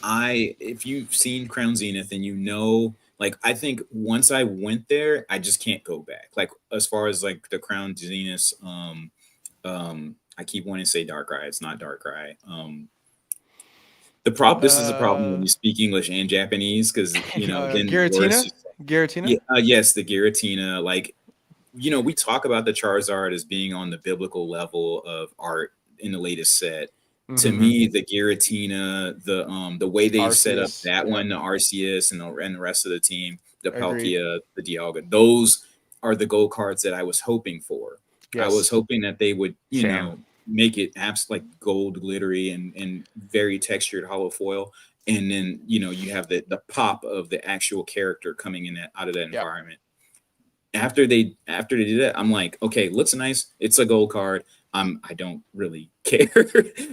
S3: if you've seen Crown Zenith and like I think once I went there, I just can't go back. Like as far as like the Crown Zenith, I keep wanting to say Darkrai, it's not Darkrai. This is a problem when you speak English and Japanese because then
S2: Giratina? Giratina?
S3: yes, the Giratina. Like we talk about the Charizard as being on the biblical level of art in the latest set. To me, the Giratina, the way they set up
S2: Arceus,
S3: that
S2: yeah.
S3: one, the Arceus and the rest of the team, the
S2: Agreed.
S3: Palkia, the Dialga, those are the gold cards that I was hoping for. I
S2: Yes.
S3: was hoping that they would,
S1: Same.
S3: make it like gold glittery and very textured hollow foil. and then you have the pop of the actual character coming in out of that
S2: Yeah.
S3: environment. After they did that, I'm like, okay, looks nice. It's a gold card. I don't really care.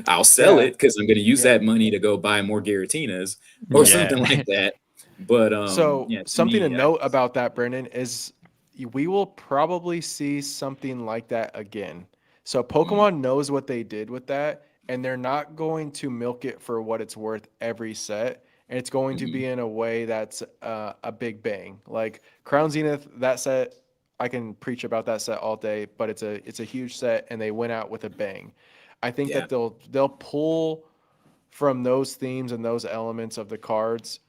S3: I'll sell it because I'm going to use that money to go buy more Giratinas or something like that. But
S2: so
S3: yeah,
S2: something to note about that, Brendan, is we will probably see something like that again. So Pokemon knows what they did with that, and they're not going to milk it for what it's worth every set. And it's going to be in a way that's a big bang. Like Crown Zenith, that set, I can preach about that set all day, but it's a huge set, and they went out with a bang. I think that they'll pull from those themes and those elements of the cards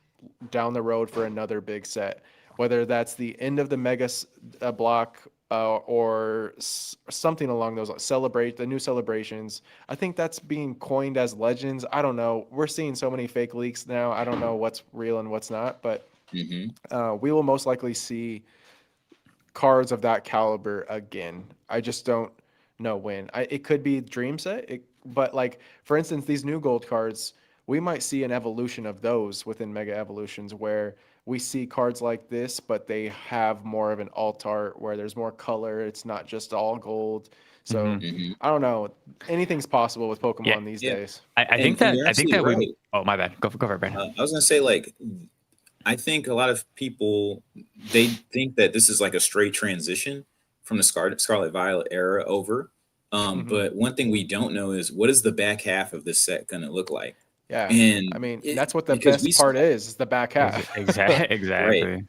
S2: down the road for another big set, whether that's the end of the mega block or something along those lines. Celebrate the new celebrations. I think that's being coined as legends. I don't know. We're seeing so many fake leaks now. I don't know what's real and what's not, but we will most likely see cards of that caliber again. I just don't know when. It could be Dream Set, but like for instance, these new gold cards, we might see an evolution of those within Mega Evolutions where we see cards like this, but they have more of an alt art where there's more color. It's not just all gold. So I don't know. Anything's possible with Pokemon these days.
S1: I think that
S3: right.
S1: we. Oh, my bad. Go for it, Brandon.
S3: I was gonna say, like, I think a lot of people, they think that this is like a straight transition from the Scarlet Violet era over. But one thing we don't know is what is the back half of this set going to look like?
S2: Yeah.
S3: And
S2: I mean, that's what the best part is the back half.
S1: Exactly.
S3: Right.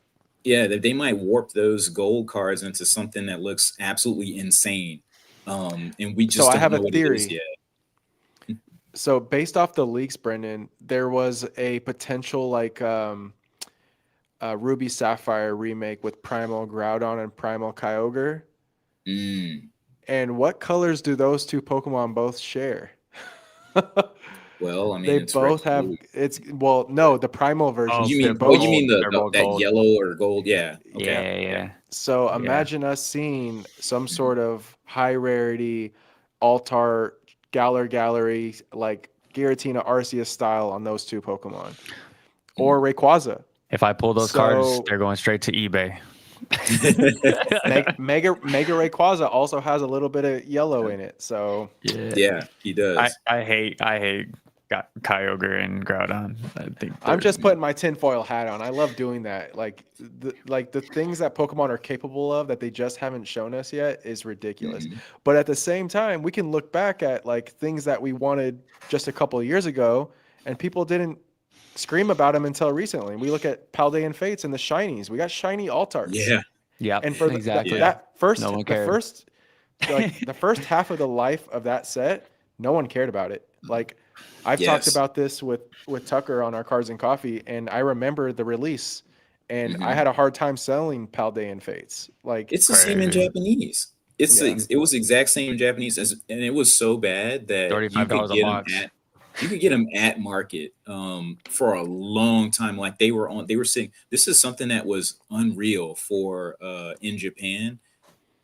S3: Yeah, they might warp those gold cards into something that looks absolutely insane. And we just don't know what it is yet.
S2: So based off the leaks, Brendan, there was a potential like Ruby Sapphire remake with Primal Groudon and Primal Kyogre. And what colors do those two Pokemon both share?
S3: Well, I mean,
S2: they both have blue. No, the Primal version.
S3: You mean that yellow or gold? Yeah. Okay.
S1: Yeah.
S2: So imagine us seeing some sort of high rarity Altar Gallery like Giratina Arceus style on those two Pokemon. Or Rayquaza.
S1: If I pull those cards, they're going straight to eBay.
S2: Mega Rayquaza also has a little bit of yellow in it, so
S3: yeah, he does.
S1: I hate Kyogre and Groudon.
S2: I'm just putting my tinfoil hat on. I love doing that. Like the things that Pokemon are capable of that they just haven't shown us yet is ridiculous. But at the same time, we can look back at like things that we wanted just a couple of years ago, and people didn't scream about them until recently. We look at Paldean Fates and the shinies. We got shiny Altarts.
S1: Yeah.
S2: And for that first, the first half of the life of that set, no one cared about it. Like I've talked about this with Tucker on our Cards and Coffee, and I remember the release, and I had a hard time selling Paldean Fates. Like
S3: it's the same in Japanese. It was the exact same in Japanese, and it was so bad that
S1: $35 a box.
S3: You could get them at market for a long time. Like they were saying this is something that was unreal for in Japan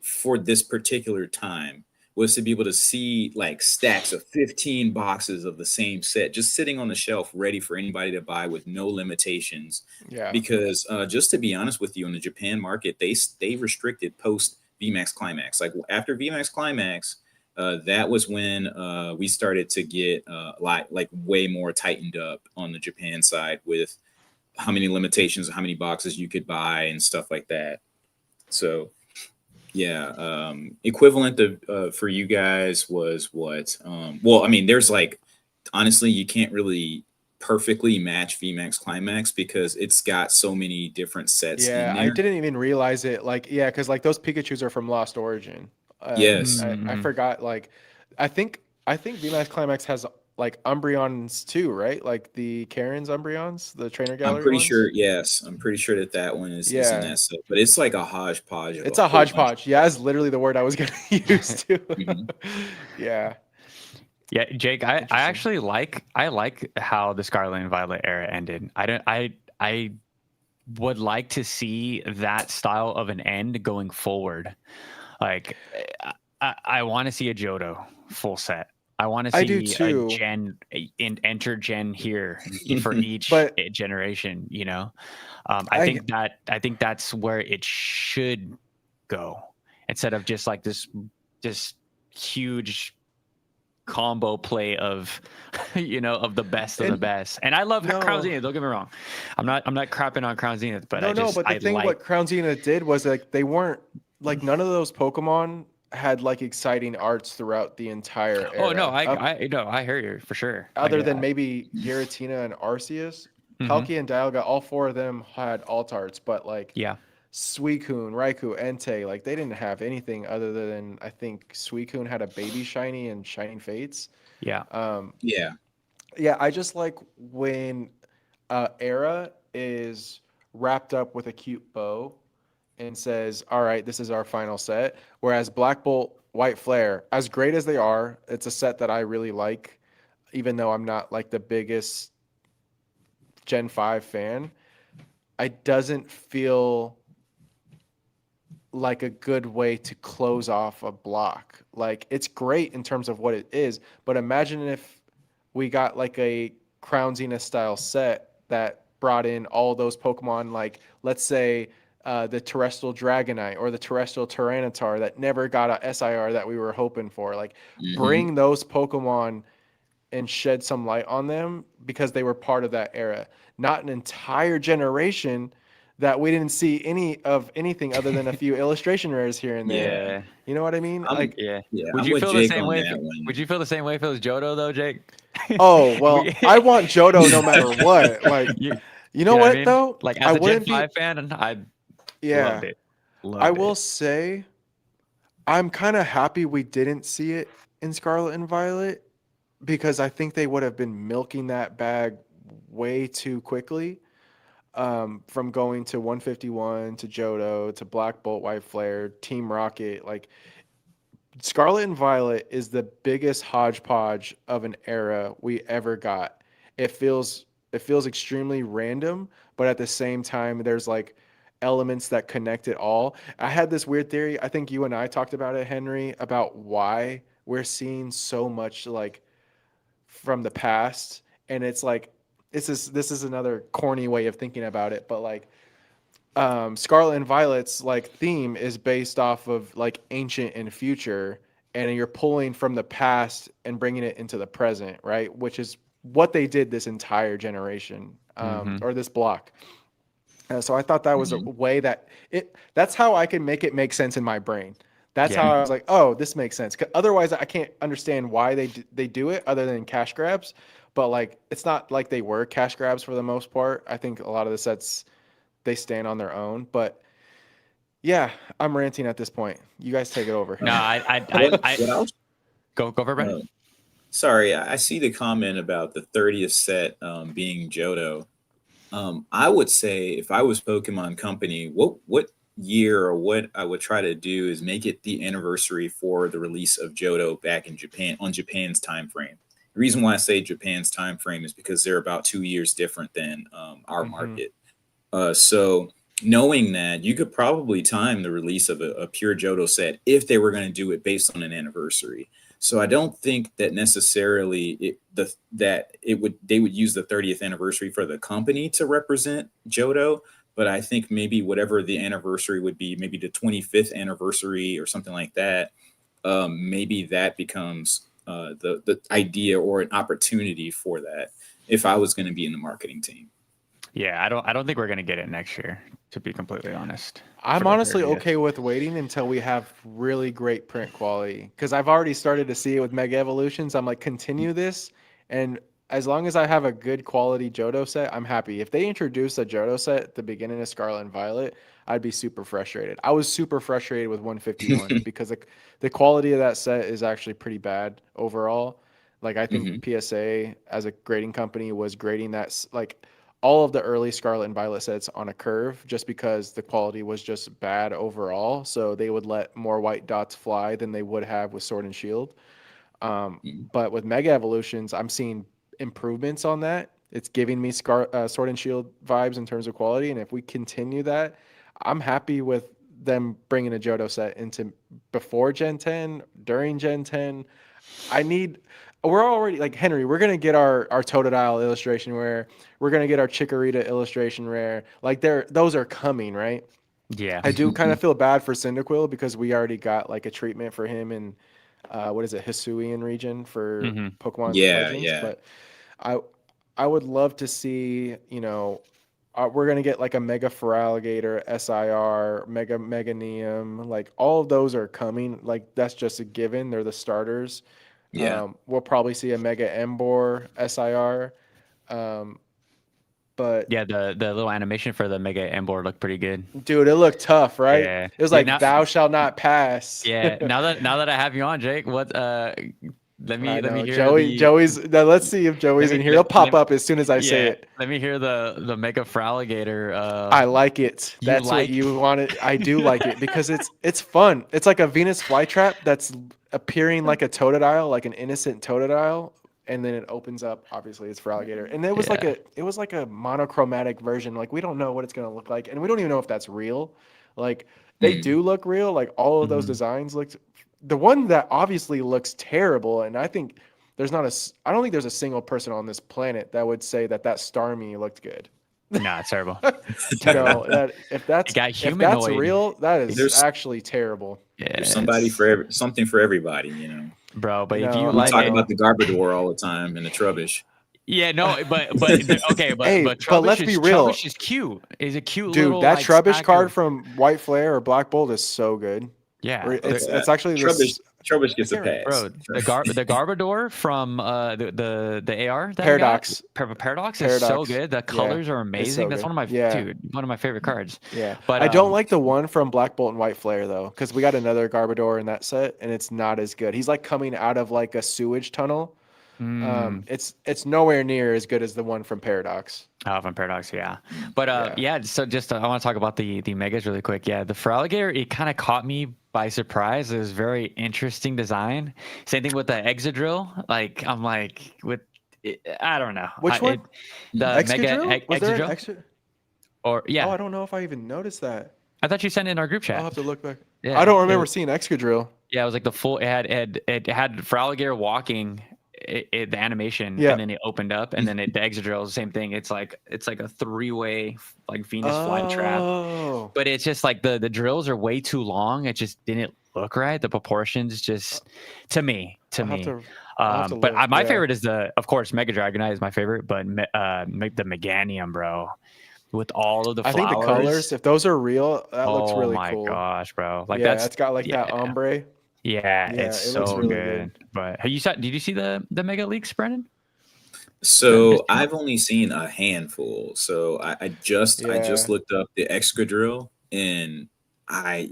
S3: for this particular time, was to be able to see like stacks of 15 boxes of the same set just sitting on the shelf ready for anybody to buy with no limitations.
S2: Yeah.
S3: Because just to be honest with you, in the Japan market, they restricted post VMAX Climax. Like after VMAX Climax, that was when we started to get like way more tightened up on the Japan side with how many limitations, how many boxes you could buy and stuff like that. So yeah, equivalent of for you guys was what? Well, I mean, there's like, honestly, you can't really perfectly match VMAX Climax because it's got so many different sets in there.
S2: I didn't even realize it. Like, because like those Pikachus are from Lost Origin.
S3: Yes.
S2: I forgot. Like, I think VMAX Climax has like Umbreons too, right? Like the Karen's Umbreons, the trainer gallery.
S3: I'm pretty
S2: ones?
S3: sure. Yes, I'm pretty sure that one is in that set. But it's like a hodgepodge.
S2: It's a hodgepodge. Yeah, that's literally the word I was going to use too. Yeah.
S1: Yeah, Jake, I actually like how the Scarlet and Violet era ended. I would like to see that style of an end going forward. Like I want to see a Johto full set. I want to
S2: I do
S1: see a
S2: too.
S1: enter gen here for each
S2: But
S1: generation.
S2: I
S1: I think that's where it should go, instead of just like this huge combo play of of the best of the
S2: and
S1: best. And I love Crown
S2: no.
S1: Zenith, don't get me wrong. I'm not crapping on Crown Zenith, but
S2: No, but the
S1: I
S2: thing
S1: like.
S2: what Crown Zenith did was like they weren't like none of those Pokemon had like exciting arts throughout the entire
S1: Oh no,
S2: era.
S1: I hear you for sure. I
S2: Other
S1: get
S2: than
S1: that.
S2: maybe Giratina and Arceus,
S1: Hmm.
S2: Palkia and Dialga, all four of them had alt arts, but like
S1: Yeah.
S2: Suicune, Raikou, Entei, like they didn't have anything other than I think Suicune had a baby shiny and Shining Fates.
S1: Yeah.
S2: Um,
S3: Yeah.
S2: yeah, I just like when era is wrapped up with a cute bow and says, "All right, this is our final set." Whereas Black Bolt, White Flare, as great as they are, it's a set that I really like, even though I'm not like the biggest Gen 5 fan. I doesn't feel like a good way to close off a block. Like it's great in terms of what it is, but imagine if we got like a Crown Zenith style set that brought in all those Pokemon, like let's say the terrestrial Dragonite or the terrestrial Tyranitar that never got a SIR that we were hoping for. Like
S3: Hmm.
S2: bring those Pokemon and shed some light on them because they were part of that era, not an entire generation that we didn't see any of anything other than a few illustration rares here and there.
S3: Yeah.
S1: Yeah.
S2: You know what I mean?
S3: I'm
S2: Like,
S1: Yeah.
S3: yeah,
S1: Would
S3: I'm
S1: you
S3: with
S1: feel the
S3: Jake
S1: same
S3: on
S1: way
S3: that one.
S1: would you feel the same way if it was Johto though, Jake?
S2: oh,
S1: We,
S2: well, I want Johto no matter what. Like,
S1: you,
S2: you
S1: you
S2: know
S1: know what I
S2: what
S1: mean?
S2: though?
S1: Like
S2: I
S1: as a Gen
S2: wouldn't be
S1: 5 fan, and I loved
S2: yeah.
S1: it.
S2: I
S1: Loved
S2: will
S1: it.
S2: say I'm kind of happy we didn't see it in Scarlet and Violet because I think they would have been milking that bag way too quickly. From going to 151 to Johto to Black Bolt, White Flare, Team Rocket. Like Scarlet and Violet is the biggest hodgepodge of an era we ever got. It feels it feels extremely random, but at the same time, there's like elements that connect it all. I had this weird theory. I think you and I talked about it, Henry, about why we're seeing so much like from the past, and it's like this is another corny way of thinking about it, but like Scarlet and Violet's like theme is based off of like ancient and future, and you're pulling from the past and bringing it into the present, right? Which is what they did this entire generation,
S1: Hmm.
S2: or this block. So I thought that was a
S3: Mhm.
S2: way that it. That's how I can make it make sense in my brain. That's how
S1: Yeah.
S2: I was like, oh, this makes sense. 'Cause otherwise, I can't understand why they do it other than cash grabs. But like, it's not like they were cash grabs for the most part. I think a lot of the sets they stand on their own. But yeah, I'm ranting at this point. You guys take it over.
S1: No, I
S3: What else?
S1: go for it, Brandon.
S3: Sorry, I see the comment about the 30th set being Johto. I would say if I was Pokemon Company, what year or what I would try to do is make it the anniversary for the release of Johto back in Japan on Japan's time frame. The reason why I say Japan's time frame is because they're about 2 years different than our
S2: Hmm.
S3: market. So knowing that, you could probably time the release of a pure Johto set if they were going to do it based on an anniversary. So I don't think that necessarily that it would they would use the 30th anniversary for the company to represent Johto, but I think maybe whatever the anniversary would be, maybe the 25th anniversary or something like that. Maybe that becomes the idea or an opportunity for that. If I was going to be in the marketing team.
S1: Yeah, I don't think we're gonna get it next year, to be completely honest. For
S2: I'm
S1: the
S2: honestly
S1: 30th.
S2: okay with waiting until we have really great print quality because I've already started to see it with Mega Evolutions. I'm like, continue this, and as long as I have a good quality Johto set, I'm happy. If they introduce a Johto set at the beginning of Scarlet and Violet, I'd be super frustrated. I was super frustrated with 151 because the quality of that set is actually pretty bad overall. Like I think
S3: Hmm.
S2: PSA as a grading company was grading like all of the early Scarlet and Violet sets on a curve just because the quality was just bad overall. So they would let more white dots fly than they would have with Sword and Shield. But with Mega Evolutions, I'm seeing improvements on that. It's giving me Sword and Shield vibes in terms of quality. And if we continue that, I'm happy with them bringing a Johto set into before Gen 10, during Gen 10. We're already like Henry. We're gonna get our Totodile illustration rare. We're gonna get our Chikorita illustration rare. Like those are coming, right?
S1: Yeah.
S2: I do kind of feel bad for Cyndaquil because we already got like a treatment for him in what is it, Hisuian region for
S1: Hmm.
S2: Pokemon
S3: Yeah,
S2: Legends.
S3: yeah,
S2: But I I would love to see, we're gonna get like a Mega Feraligatr, SIR, Mega Meganium, like all of those are coming. Like that's just a given. They're the starters.
S3: yeah.
S2: We'll probably see a Mega Embor, SIR. Um, but
S1: Yeah, the little animation for the Mega Embor looked pretty good.
S2: dude, it looked tough, right?
S1: Yeah.
S2: It was
S1: Yeah,
S2: like
S1: now
S2: thou shall not pass.
S1: yeah, now that I have you on, Jake, what
S2: I
S1: let me
S2: know.
S1: hear the
S2: Joey's now let's see if Joey's in here. He'll pop up as soon as I say
S1: yeah,
S2: it.
S1: let me hear the Mega Feraligatr.
S2: I like it.
S1: You
S2: That's what
S1: like
S2: you wanted. I do like it because it's fun. It's like a Venus flytrap that's appearing like a Totodile, like an innocent Totodile, and then it opens up. Obviously, it's for alligator, and
S1: yeah.
S2: it was like a monochromatic version. Like we don't know what it's gonna look like, and we don't even know if that's real. Like they
S3: Mm.
S2: do look real. Like all of those
S1: Mhm.
S2: designs looked. The one that obviously looks terrible, and I think there's not a. I don't think there's a single person on this planet that would say that Starmie looked good.
S1: Nah, it's terrible.
S2: You
S1: Terrible.
S2: know that
S1: It got
S2: if that's
S1: humanoid.
S2: real, that is
S3: There's
S2: actually terrible.
S3: there's
S1: Yeah,
S3: somebody for something for everybody,
S1: bro. But if you
S2: No,
S3: We
S2: I
S1: like
S3: talk
S2: know.
S3: about the Garbodor all the time and the Trubbish.
S1: yeah, no, okay,
S2: Hey,
S1: but
S2: but let's be real,
S1: Trubbish is cute. Is a cute
S2: dude.
S1: little
S2: That
S1: like
S2: Trubbish
S1: stack
S2: card
S1: of
S2: from White Flare or Black Bolt is so good. Or
S1: yeah.
S3: Oh yeah,
S2: it's actually
S3: Trubbish
S2: this.
S3: Trubbish
S2: I
S3: gets a
S2: can't remember.
S3: pass.
S1: Bro, the Garbodor from the AR that I got,
S2: Paradox.
S1: Paradox is so
S2: Paradox.
S1: good. The
S2: Yeah,
S1: colors are
S2: it's
S1: amazing.
S2: so
S1: That's
S2: good.
S1: one of my
S2: Yeah,
S1: one of my favorite cards.
S2: yeah.
S1: But
S2: I don't like the one from Black Bolt and White Flare though, because we got another Garbodor in that set, and it's not as good. He's like coming out of like a sewage tunnel.
S1: mm,
S2: It's nowhere near as good as the one from Paradox.
S1: from Paradox, yeah.
S3: Mm.
S1: But
S2: Yeah.
S1: yeah. So just I want to talk about the megas really quick. Yeah, the Feraligatr, it kind of caught me by surprise. It was very interesting design. Same thing with the Exadrill. Like I'm like I don't know.
S2: Which one?
S1: The Mega
S2: Excadrill? Was there an
S1: Exadrill
S2: extra?
S1: or
S2: Oh,
S1: yeah.
S2: I don't know if I even noticed that.
S1: I thought you sent it in our group
S2: I'll
S1: chat.
S2: have to look back. I
S1: Yeah,
S2: don't remember seeing Excadrill.
S1: yeah, it was like the full. It had Feraligatr walking, the animation,
S2: Yeah.
S1: and then it opened up, and then the exit drill is the same thing. It's like a three-way like Venus flytrap,
S2: Oh.
S1: but it's just like the drills are way too long. It just didn't look right. The proportions just to me.
S2: I'll have to
S1: But
S2: look.
S1: my
S2: Yeah.
S1: favorite is of course Mega Dragonite is my favorite, but the Meganium, bro, with all of the
S2: I think
S1: flowers.
S2: the colors, if those are real, that looks
S1: Oh
S2: really
S1: my
S2: cool.
S1: gosh, bro! Like
S2: Yeah,
S1: that's
S2: it's got like that ombre.
S1: yeah,
S2: Yeah,
S1: it's
S2: it looks
S1: so
S2: really
S1: good. But did you see the mega leaks, Brennan?
S3: So I've only seen a handful. So I just
S2: Yeah.
S3: looked up the Excadrill, and I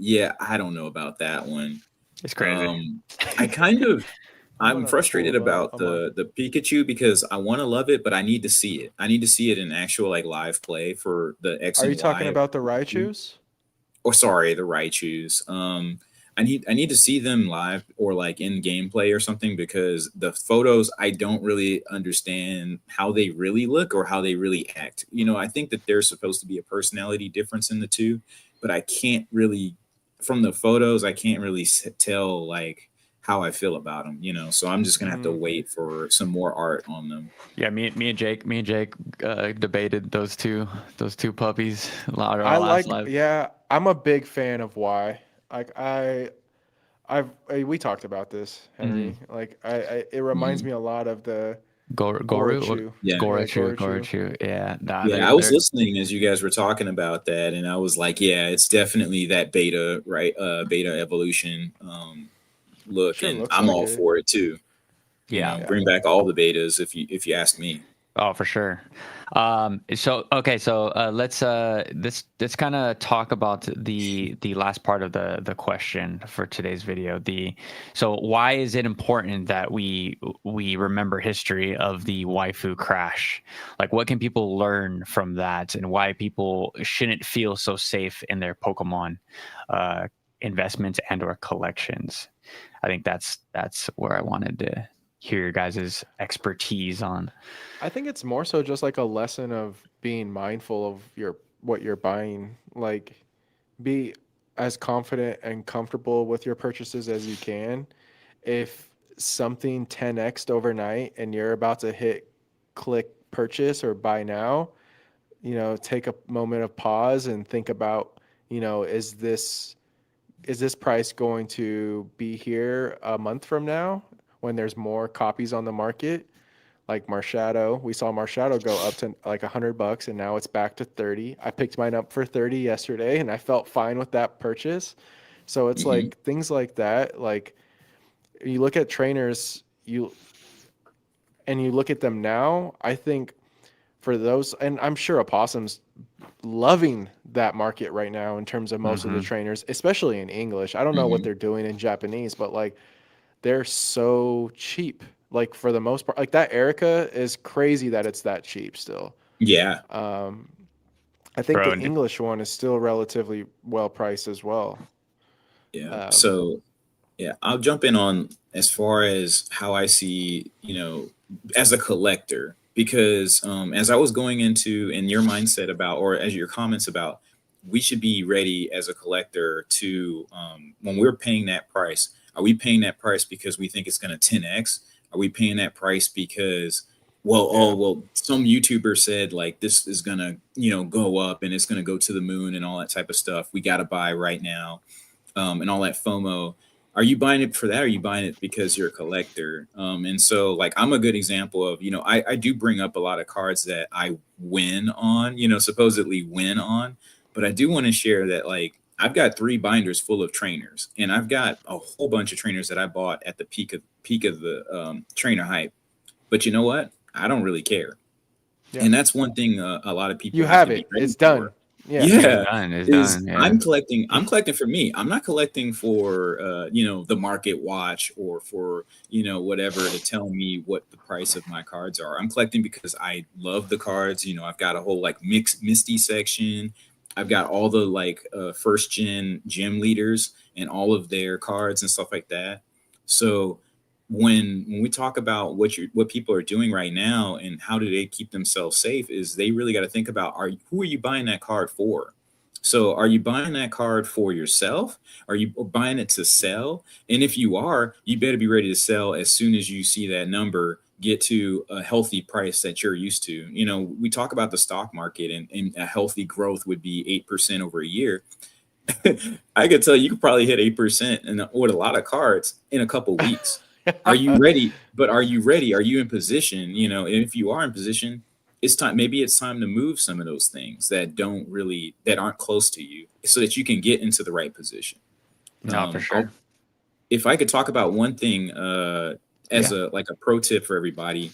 S3: don't know about that one.
S1: It's crazy.
S3: I kind of I'm
S2: gonna
S3: frustrated
S2: pull it up.
S3: about the Pikachu because I want to love it, but I need to see it. I need to see it in actual like live play for the X
S2: Are
S3: and
S2: you talking
S3: Y.
S2: about the Raichus?
S3: Or sorry, the Raichus. I need to see them live or like in gameplay or something because the photos I don't really understand how they really look or how they really act. I think that there's supposed to be a personality difference in the two, but I can't really from the photos I can't really tell like how I feel about them. So I'm just gonna have to wait for some more art on them.
S1: Yeah, me and Jake debated those two puppies.
S2: I like. Yeah, I'm a big fan of Y. Like we talked about this, Henry. Like it reminds me a lot of the Gorochu.
S3: Yeah.
S1: Gorochu. Yeah, nah,
S3: Yeah, I was listening as you guys were talking about that, and I was like, yeah, it's definitely that beta, right? Beta evolution look,
S2: Sure
S3: and
S2: looks
S3: I'm
S2: like
S3: all
S2: it.
S3: for it too. Bring back all the betas if you ask me.
S1: Oh, for sure. So let's kind of talk about the last part of the question for today's video. So why is it important that we remember history of the waifu crash? Like, what can people learn from that, and why people shouldn't feel so safe in their Pokemon investments and/or collections? I think that's where I wanted to hear your guys' expertise on.
S2: I think it's more so just like a lesson of being mindful of what you're buying. Like, be as confident and comfortable with your purchases as you can. If something 10x overnight and you're about to hit click purchase or buy now, take a moment of pause and think about, is this price going to be here a month from now when there's more copies on the market? Like Marshadow, we saw Marshadow go up to like $100 and now it's back to 30. I picked mine up for 30 yesterday and I felt fine with that purchase. So it's
S3: Mhm.
S2: like things like that. Like you look at trainers, you look at them now, I think for those, and I'm sure Opossum's loving that market right now in terms of most of the trainers, especially in English. I don't know what
S3: Mhm.
S2: they're doing in Japanese, but like they're so cheap. Like for the most part, like that Erica is crazy that it's that cheap still.
S3: Yeah.
S2: Um, I think
S1: Bro,
S2: the English one is still relatively well priced as well.
S3: Yeah.
S2: Um,
S3: So yeah, I'll jump in on as far as how I see, as a collector, because as I was going into in your mindset about, or as your comments about, we should be ready as a collector to, when we're paying that price, are we paying that price because we think it's going to 10x? Are we paying that price because, well,
S2: yeah.
S3: some YouTuber said like this is going to, go up and it's going to go to the moon and all that type of stuff. We got to buy right now, and all that FOMO. Are you buying it for that? Or are you buying it because you're a collector? And so, like, I'm a good example of, I do bring up a lot of cards that I win on, supposedly win on. But I do want to share that, like, I've got 3 binders full of trainers, and I've got a whole bunch of trainers that I bought at the peak of the trainer hype. But you know what? I don't really care,
S2: Yeah.
S3: and that's one thing a lot of
S2: You
S3: people have
S2: have
S3: to be
S2: it.
S3: ready
S2: It's done.
S3: for.
S2: Yeah.
S1: it's
S3: Yeah,
S1: done. It's
S3: is
S1: done. Yeah.
S3: I'm collecting for me. I'm not collecting for the market watch or for whatever to tell me what the price of my cards are. I'm collecting because I love the cards. I've got a whole like Misty section. I've got all the like first gen gym leaders and all of their cards and stuff like that. So when we talk about what people are doing right now and how do they keep themselves safe, is they really got to think about, who are you buying that card for? So are you buying that card for yourself? Are you buying it to sell? And if you are, you better be ready to sell as soon as you see that number get to a healthy price that you're used to. We talk about the stock market, and a healthy growth would be 8% over a year. I could tell you could probably hit 8% with a lot of cards in a couple weeks. Are you ready? But are you ready? Are you in position? And if you are in position, it's time. Maybe it's time to move some of those things that aren't close to you, so that you can get into the right position.
S1: No, for sure.
S3: If I could talk about one thing, as
S2: Yeah.
S3: a pro tip for everybody,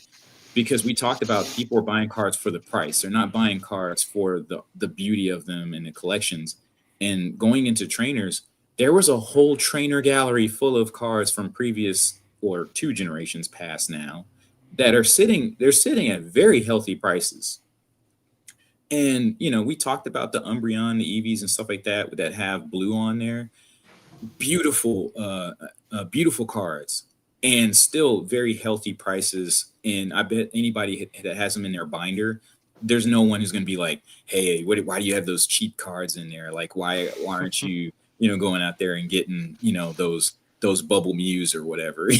S3: because we talked about people are buying cards for the price. They're not buying cards for the beauty of them and the collections. And going into trainers, there was a whole trainer gallery full of cards from previous or 2 generations past now that they're sitting at very healthy prices. And we talked about the Umbreon, the EVs and stuff like that have blue on there. Beautiful, beautiful cards, and still very healthy prices. And I bet anybody that has them in their binder, there's no one who's going to be like, "Hey, why do you have those cheap cards in there? Like, why aren't you, going out there and getting, those bubble mews or whatever?"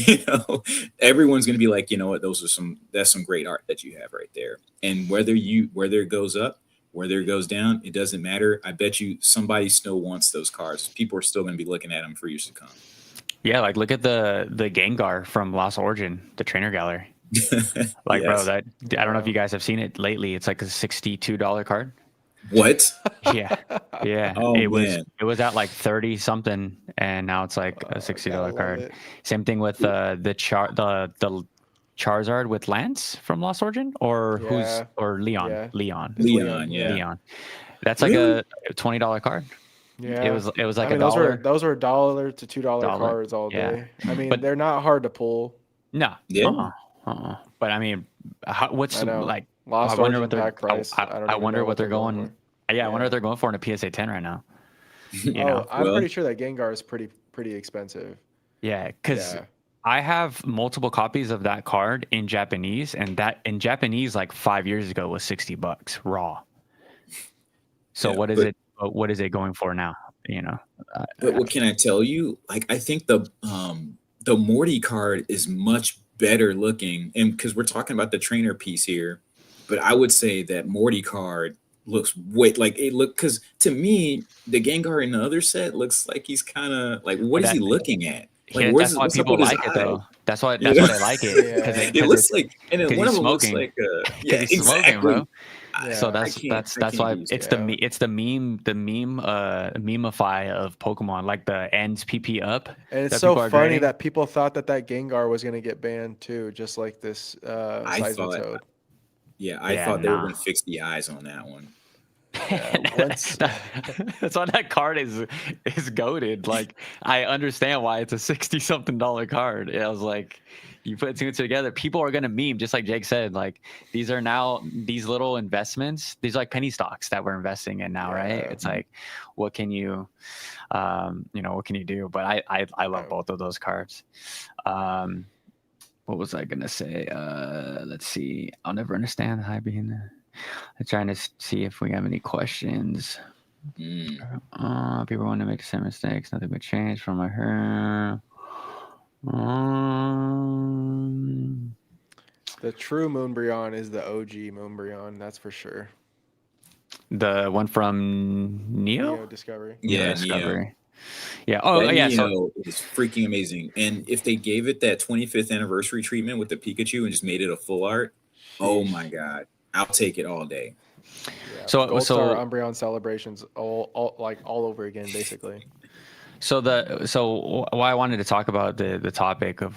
S3: Everyone's going to be like, you know what, that's some great art that you have right there. And whether it goes up, whether it goes down, it doesn't matter. I bet you somebody still wants those cards. People are still going to be looking at them for years to come.
S1: Yeah, like look at the Gengar from Lost Origin, the trainer gallery. Like, bro,
S3: Yes.
S1: that I don't know if you guys have seen it lately. It's like a $62 card.
S3: What?
S1: Yeah, yeah.
S3: Oh
S1: It
S3: man.
S1: was at like 30 something, and now it's like a
S2: Oh,
S1: $60
S2: gotta love
S1: card.
S2: it.
S1: Same thing with the Charizard with Lance from Lost Origin, or
S2: Yeah.
S1: Leon.
S2: Yeah.
S1: Leon.
S2: It's Leon.
S3: Leon,
S2: Yeah.
S3: yeah.
S1: Leon. That's like
S3: Really?
S1: a $20 card.
S2: Yeah.
S1: It was
S2: I
S1: like
S2: mean,
S1: a
S2: those
S1: dollar.
S2: were $1 to $2
S1: Dollar.
S2: cards all
S1: Yeah.
S2: day. I mean,
S1: But
S2: they're not hard to pull.
S1: no.
S3: Yeah.
S1: But I mean, what's
S2: I know.
S1: like? I
S2: Lost
S1: wonder
S2: Origin
S1: what they're.
S2: pack price. I don't
S1: I
S2: even
S1: wonder
S2: know
S1: what
S2: what
S1: they're
S2: they're going
S1: going.
S2: for.
S1: Yeah, I wonder
S2: Yeah.
S1: what they're going for in a PSA 10 right now. You
S2: Oh,
S1: know.
S2: I'm
S3: Well,
S2: pretty sure that Gengar is pretty expensive.
S1: Yeah, because
S2: Yeah.
S1: I have multiple copies of that card in Japanese, and that in Japanese like 5 years ago was $60 raw. So
S3: yeah,
S1: what is
S3: but
S1: it? What is it going for now?
S3: but what can I tell you? Like, I think the Morty card is much better looking, and because we're talking about the trainer piece here, but I would say that Morty card looks way like it look because to me the Gengar in the other set looks like he's kind of like what
S1: But
S3: is he looking at? Like
S1: that's why
S3: what's up
S1: people
S3: with his
S1: like it
S3: eye?
S1: though. That's why
S3: You know?
S1: they like it because
S2: Yeah.
S3: It looks like, and then
S1: because
S3: one
S1: he's
S3: of them looks
S1: smoking.
S3: like
S1: Because
S3: yeah,
S1: he's smoking, bro.
S3: exactly.
S1: So
S2: Yeah.
S1: that's why
S3: be
S1: it's
S2: yeah.
S1: it's the meme memeify of Pokemon, like the ends PP up.
S2: And it's
S1: that
S2: so
S1: people are
S2: funny
S1: grading.
S2: that people thought that Gengar was going to get banned too, just like this
S3: I thought,
S2: Seismitoad.
S3: I
S1: Yeah,
S3: thought they were
S1: nah.
S3: gonna fix the eyes on that one.
S2: Yeah, once
S1: That's why that card is goated. Like I understand why it's a $60-something card. I was like, you put two together, people are gonna meme, just like Jake said. Like these are now these little investments. These are like penny stocks that we're investing in now, right?
S2: Yeah.
S1: It's like, what can you, what can you do? But I love both of those cards. What was I gonna say? Let's see. I'll never understand the high being. I'm trying to see if we have any questions. People want to make the same mistakes. Nothing but change from my hair.
S2: the true Moonbryon is the OG Moonbryon, that's for sure.
S1: The one from
S2: Neo Discovery.
S3: Yeah, Neo.
S1: Discovery. Yeah. Oh,
S3: that
S1: yeah.
S3: Neo is freaking amazing. And if they gave it that 25th anniversary treatment with the Pikachu and just made it a full art, oh my god, I'll take it all day.
S2: Yeah.
S1: So
S2: Gold Star Umbreon celebrations all over again, basically.
S1: So why I wanted to talk about the topic of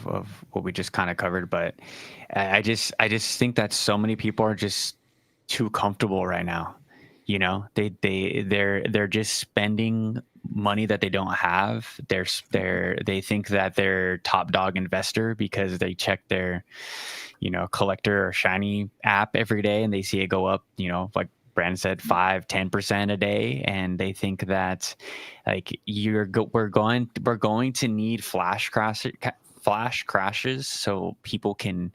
S1: what we just kind of covered, but I just think that so many people are just too comfortable right now. You know, they're just spending money that they don't have. They think that they're top dog investor because they check their, collector or shiny app every day and they see it go up, like Brandon said, 5-10% a day, and they think that like we're going to need flash crashes so people can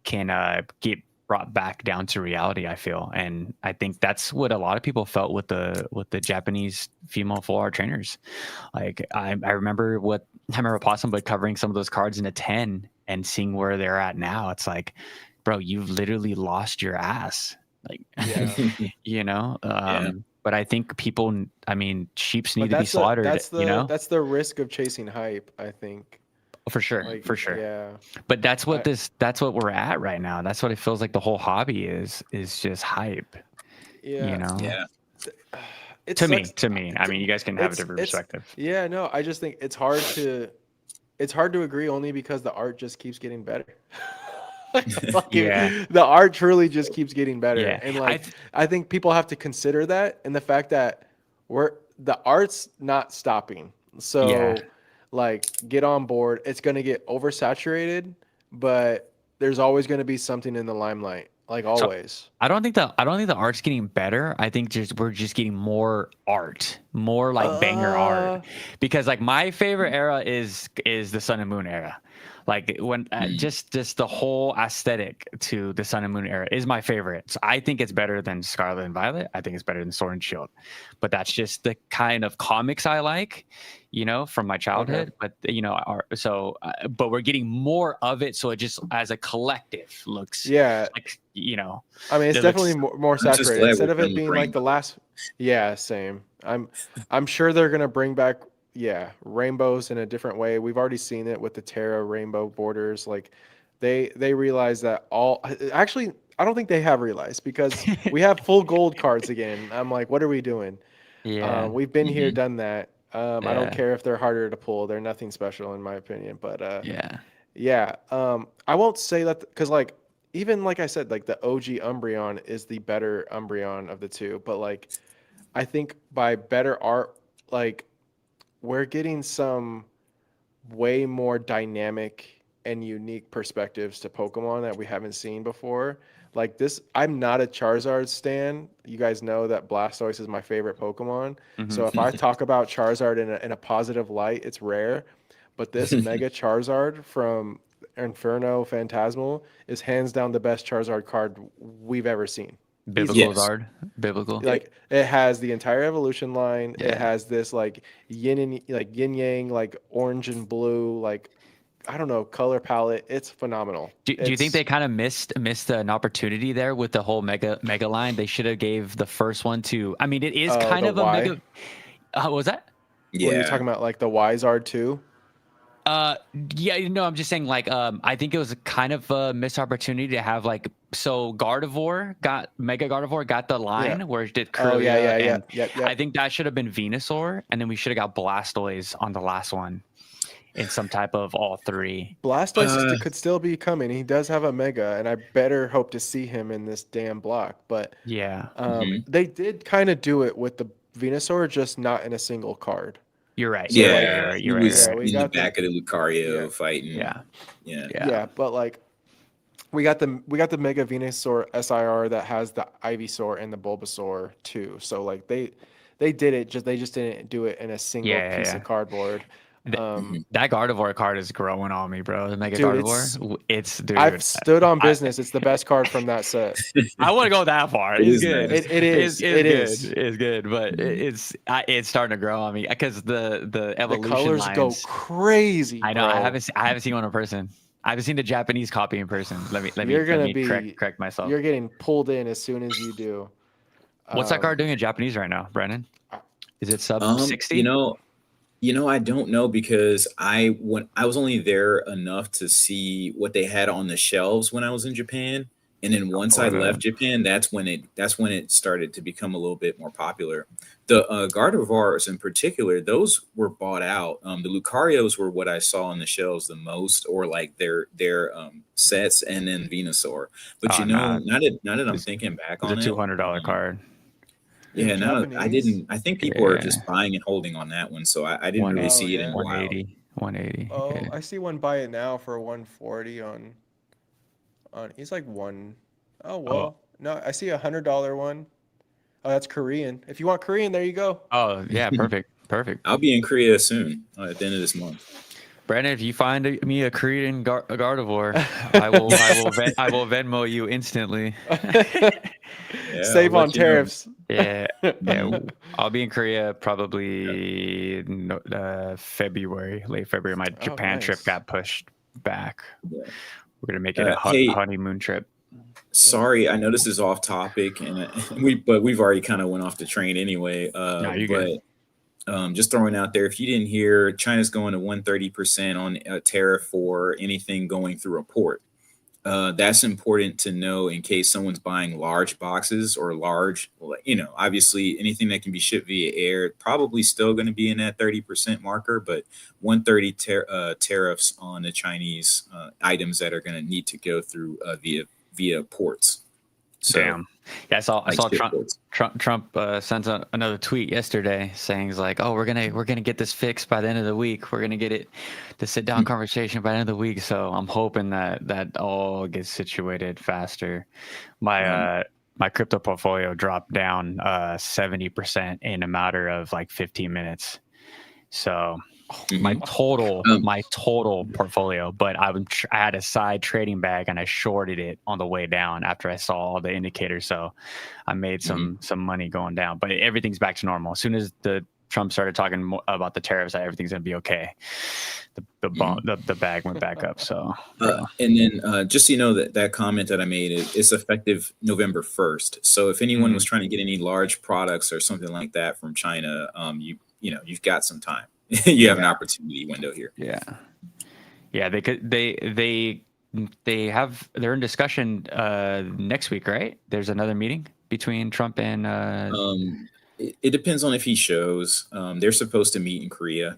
S1: get brought back down to reality, I feel. And I think that's what a lot of people felt with the Japanese female full art trainers. Like I remember possibly covering some of those cards in a 10 and seeing where they're at now. It's like, bro, you've literally lost your ass. Like,
S2: Yeah.
S1: But I think sheeps need to be
S2: that's
S1: slaughtered,
S2: that's the risk of chasing hype, I think.
S1: For sure.
S2: Yeah.
S1: But that's what we're at right now. That's what it feels like the whole hobby is just hype.
S2: Yeah.
S3: Yeah.
S1: To me. I mean, you guys can have a different perspective.
S2: Yeah, no, I just think it's hard to agree only because the art just keeps getting better. The art truly just keeps getting better.
S1: Yeah.
S2: And I think people have to consider that and the fact that the art's not stopping. So get on board. It's going to get oversaturated, but there's always going to be something in the limelight, like always.
S1: So I don't think the art's getting better. I think we're just getting more art, more like banger art. Because like my favorite era is the Sun and Moon era. Like when just the whole aesthetic to the Sun and Moon era is my favorite. So I think it's better than Scarlet and Violet. I think it's better than Sword and Shield. But that's just the kind of comics I like, from my childhood.
S2: Okay.
S1: But but we're getting more of it, so it just as a collective looks like
S2: I mean, it's definitely more saturated instead of it being like the last. Yeah, same. I'm sure they're gonna bring back rainbows in a different way. We've already seen it with the Terra rainbow borders. Like they realize that actually I don't think they have realized because we have full gold cards again. I'm like, what are we doing?
S1: Yeah,
S2: we've been here, done that. I don't care if they're harder to pull. They're nothing special in my opinion. But I won't say that because even like I said, like the OG Umbreon is the better Umbreon of the two. But like I think by better art, like we're getting some way more dynamic and unique perspectives to Pokemon that we haven't seen before. Like this, I'm not a Charizard stan. You guys know that Blastoise is my favorite Pokemon.
S1: Mm-hmm.
S2: So if I talk about Charizard in a positive light, it's rare. But this Mega Charizard from Inferno Phantasmal is hands down the best Charizard card we've ever seen.
S1: Biblical.
S2: Like it has the entire evolution line. It has this like yin yang, like orange and blue, like I don't know, color palette. It's phenomenal.
S1: Do you think
S2: It's
S1: they kind of missed an opportunity there with the whole mega line? They should have gave the first one to. I mean, it is kind
S2: the
S1: of a
S2: Y.
S1: mega. What was that?
S2: Were you
S3: Yeah.
S2: talking about like the Yzard too?
S1: Uh, yeah, no, I'm just saying, like, I think it was a kind of a missed opportunity to have, like, so Mega Gardevoir got the
S2: Yeah.
S1: line where it did
S2: Oh yeah,
S1: Kirlia,
S2: yeah, yeah,
S1: and
S2: yep,
S1: I
S2: yep.
S1: think that should have been Venusaur, and then we should have got Blastoise on the last one in some type of all three.
S2: Blastoise
S3: Uh,
S2: could still be coming. He does have a Mega, and I better hope to see him in this damn block. But
S1: Yeah,
S3: mhm.
S2: they did kind of do it with the Venusaur, just not in a single card.
S1: you're right.
S2: So
S1: You're right.
S2: like,
S1: You're
S3: Yeah,
S1: right.
S3: he
S1: You're right. You're
S3: was
S2: yeah,
S1: right.
S2: we
S3: in the
S2: got the
S3: back of the
S2: yeah,
S3: Lucario fighting.
S1: Yeah.
S3: Yeah.
S1: Yeah.
S2: yeah, but like we got the Mega Venusaur SIR that has the Ivysaur and the Bulbasaur too. So like they did it, they just didn't do it in a single
S1: Yeah.
S2: piece
S1: Yeah.
S2: of cardboard.
S3: Mhm.
S1: That Gardevoir card is growing on me, bro. The Mega
S2: Dude,
S1: Gardevoir, it's
S2: I've
S1: dude.
S2: stood on
S1: I
S2: business. It's the best card from that set.
S1: I want to go that far.
S3: It
S1: It's
S3: is
S1: good.
S3: nice.
S2: It is.
S1: It's
S2: It
S1: good.
S2: is.
S1: It's good, but
S3: Mhm.
S1: it's starting to grow on me because the
S2: The
S1: evolution
S2: colors go
S1: lines.
S2: crazy,
S1: I know
S2: bro.
S1: I haven't seen one in person. I haven't seen the Japanese copy in person.
S2: You're
S1: Let
S2: gonna
S1: me
S2: be
S1: correct myself.
S2: you're getting pulled in as soon as you do.
S1: What's that card
S2: Um,
S1: doing in Japanese right now, Brennan?
S2: I-
S1: Is it sub
S3: Um, you
S1: 60?
S3: know, I don't know because I was only there enough to see what they had on the shelves when I was in Japan, and then once I left Japan, that's when it started to become a little bit more popular. The Gardevoirs in particular, those were bought out. The Lucarios were what I saw on the shelves the most, or like their sets, and then Venusaur. But
S1: Oh no,
S3: now that I'm
S1: it's
S3: thinking back
S1: it's a
S3: on it,
S1: $200 card.
S2: in
S3: yeah, now I
S2: Japanese.
S3: didn't. I think people are
S1: Yeah,
S3: just buying and holding on that one, so I didn't really
S1: 180,
S2: Oh
S3: see it in a
S2: yeah.
S3: while.
S1: 180.
S2: Oh,
S1: Yeah.
S2: I see one buy it now for 140 on. He's like one. Oh
S1: Oh,
S2: well, no, I see $100 one. Oh, that's Korean. If you want Korean, there you go.
S1: oh yeah, perfect.
S3: I'll be in Korea soon at the end of this month.
S1: Brandon, if you find me a Korean Gardevoir, I will Venmo you instantly.
S3: Yeah, I'll
S2: Save on
S3: let you know.
S2: tariffs.
S1: Yeah,
S3: Mhm.
S1: I'll be in Korea
S3: Yeah,
S1: probably February, late February. My
S2: Oh,
S1: Japan trip
S2: nice.
S1: got pushed back.
S3: yeah.
S1: We're gonna make it a
S3: Hey,
S1: honeymoon trip.
S3: sorry, I know this is off topic, and we've already kind of went off the train anyway.
S1: No, you're
S3: But
S1: good.
S3: just throwing out there, if you didn't hear, China's going to 130% on a tariff for anything going through a port. That's important to know in case someone's buying large boxes or obviously anything that can be shipped via air, probably still going to be in that 30% marker, but 130 tariffs on the Chinese items that are going to need to go through via ports. So,
S1: Damn. Yeah, I
S3: like
S1: saw
S3: ship ports.
S1: Trump sent another tweet yesterday saying he's like, oh, we're gonna get this fixed by the end of the week. We're gonna get it the sit down conversation by the end of the week. So I'm hoping that all gets situated faster. My
S3: Um,
S1: my crypto portfolio dropped down 70% in a matter of like 15 minutes. So my
S3: mhm.
S1: total portfolio, but I had a side trading bag and I shorted it on the way down after I saw all the indicators. So I made some money going down, but everything's back to normal. As soon as the Trump started talking about the tariffs, everything's gonna be okay. The bag went back up. So
S3: And then just so you know that comment that I made is effective November 1st. So if anyone was trying to get any large products or something like that from China, you've got some time. You have an opportunity window here.
S1: yeah, they're in discussion next week, right? There's another meeting between Trump and
S3: It depends on if he shows. They're supposed to meet in Korea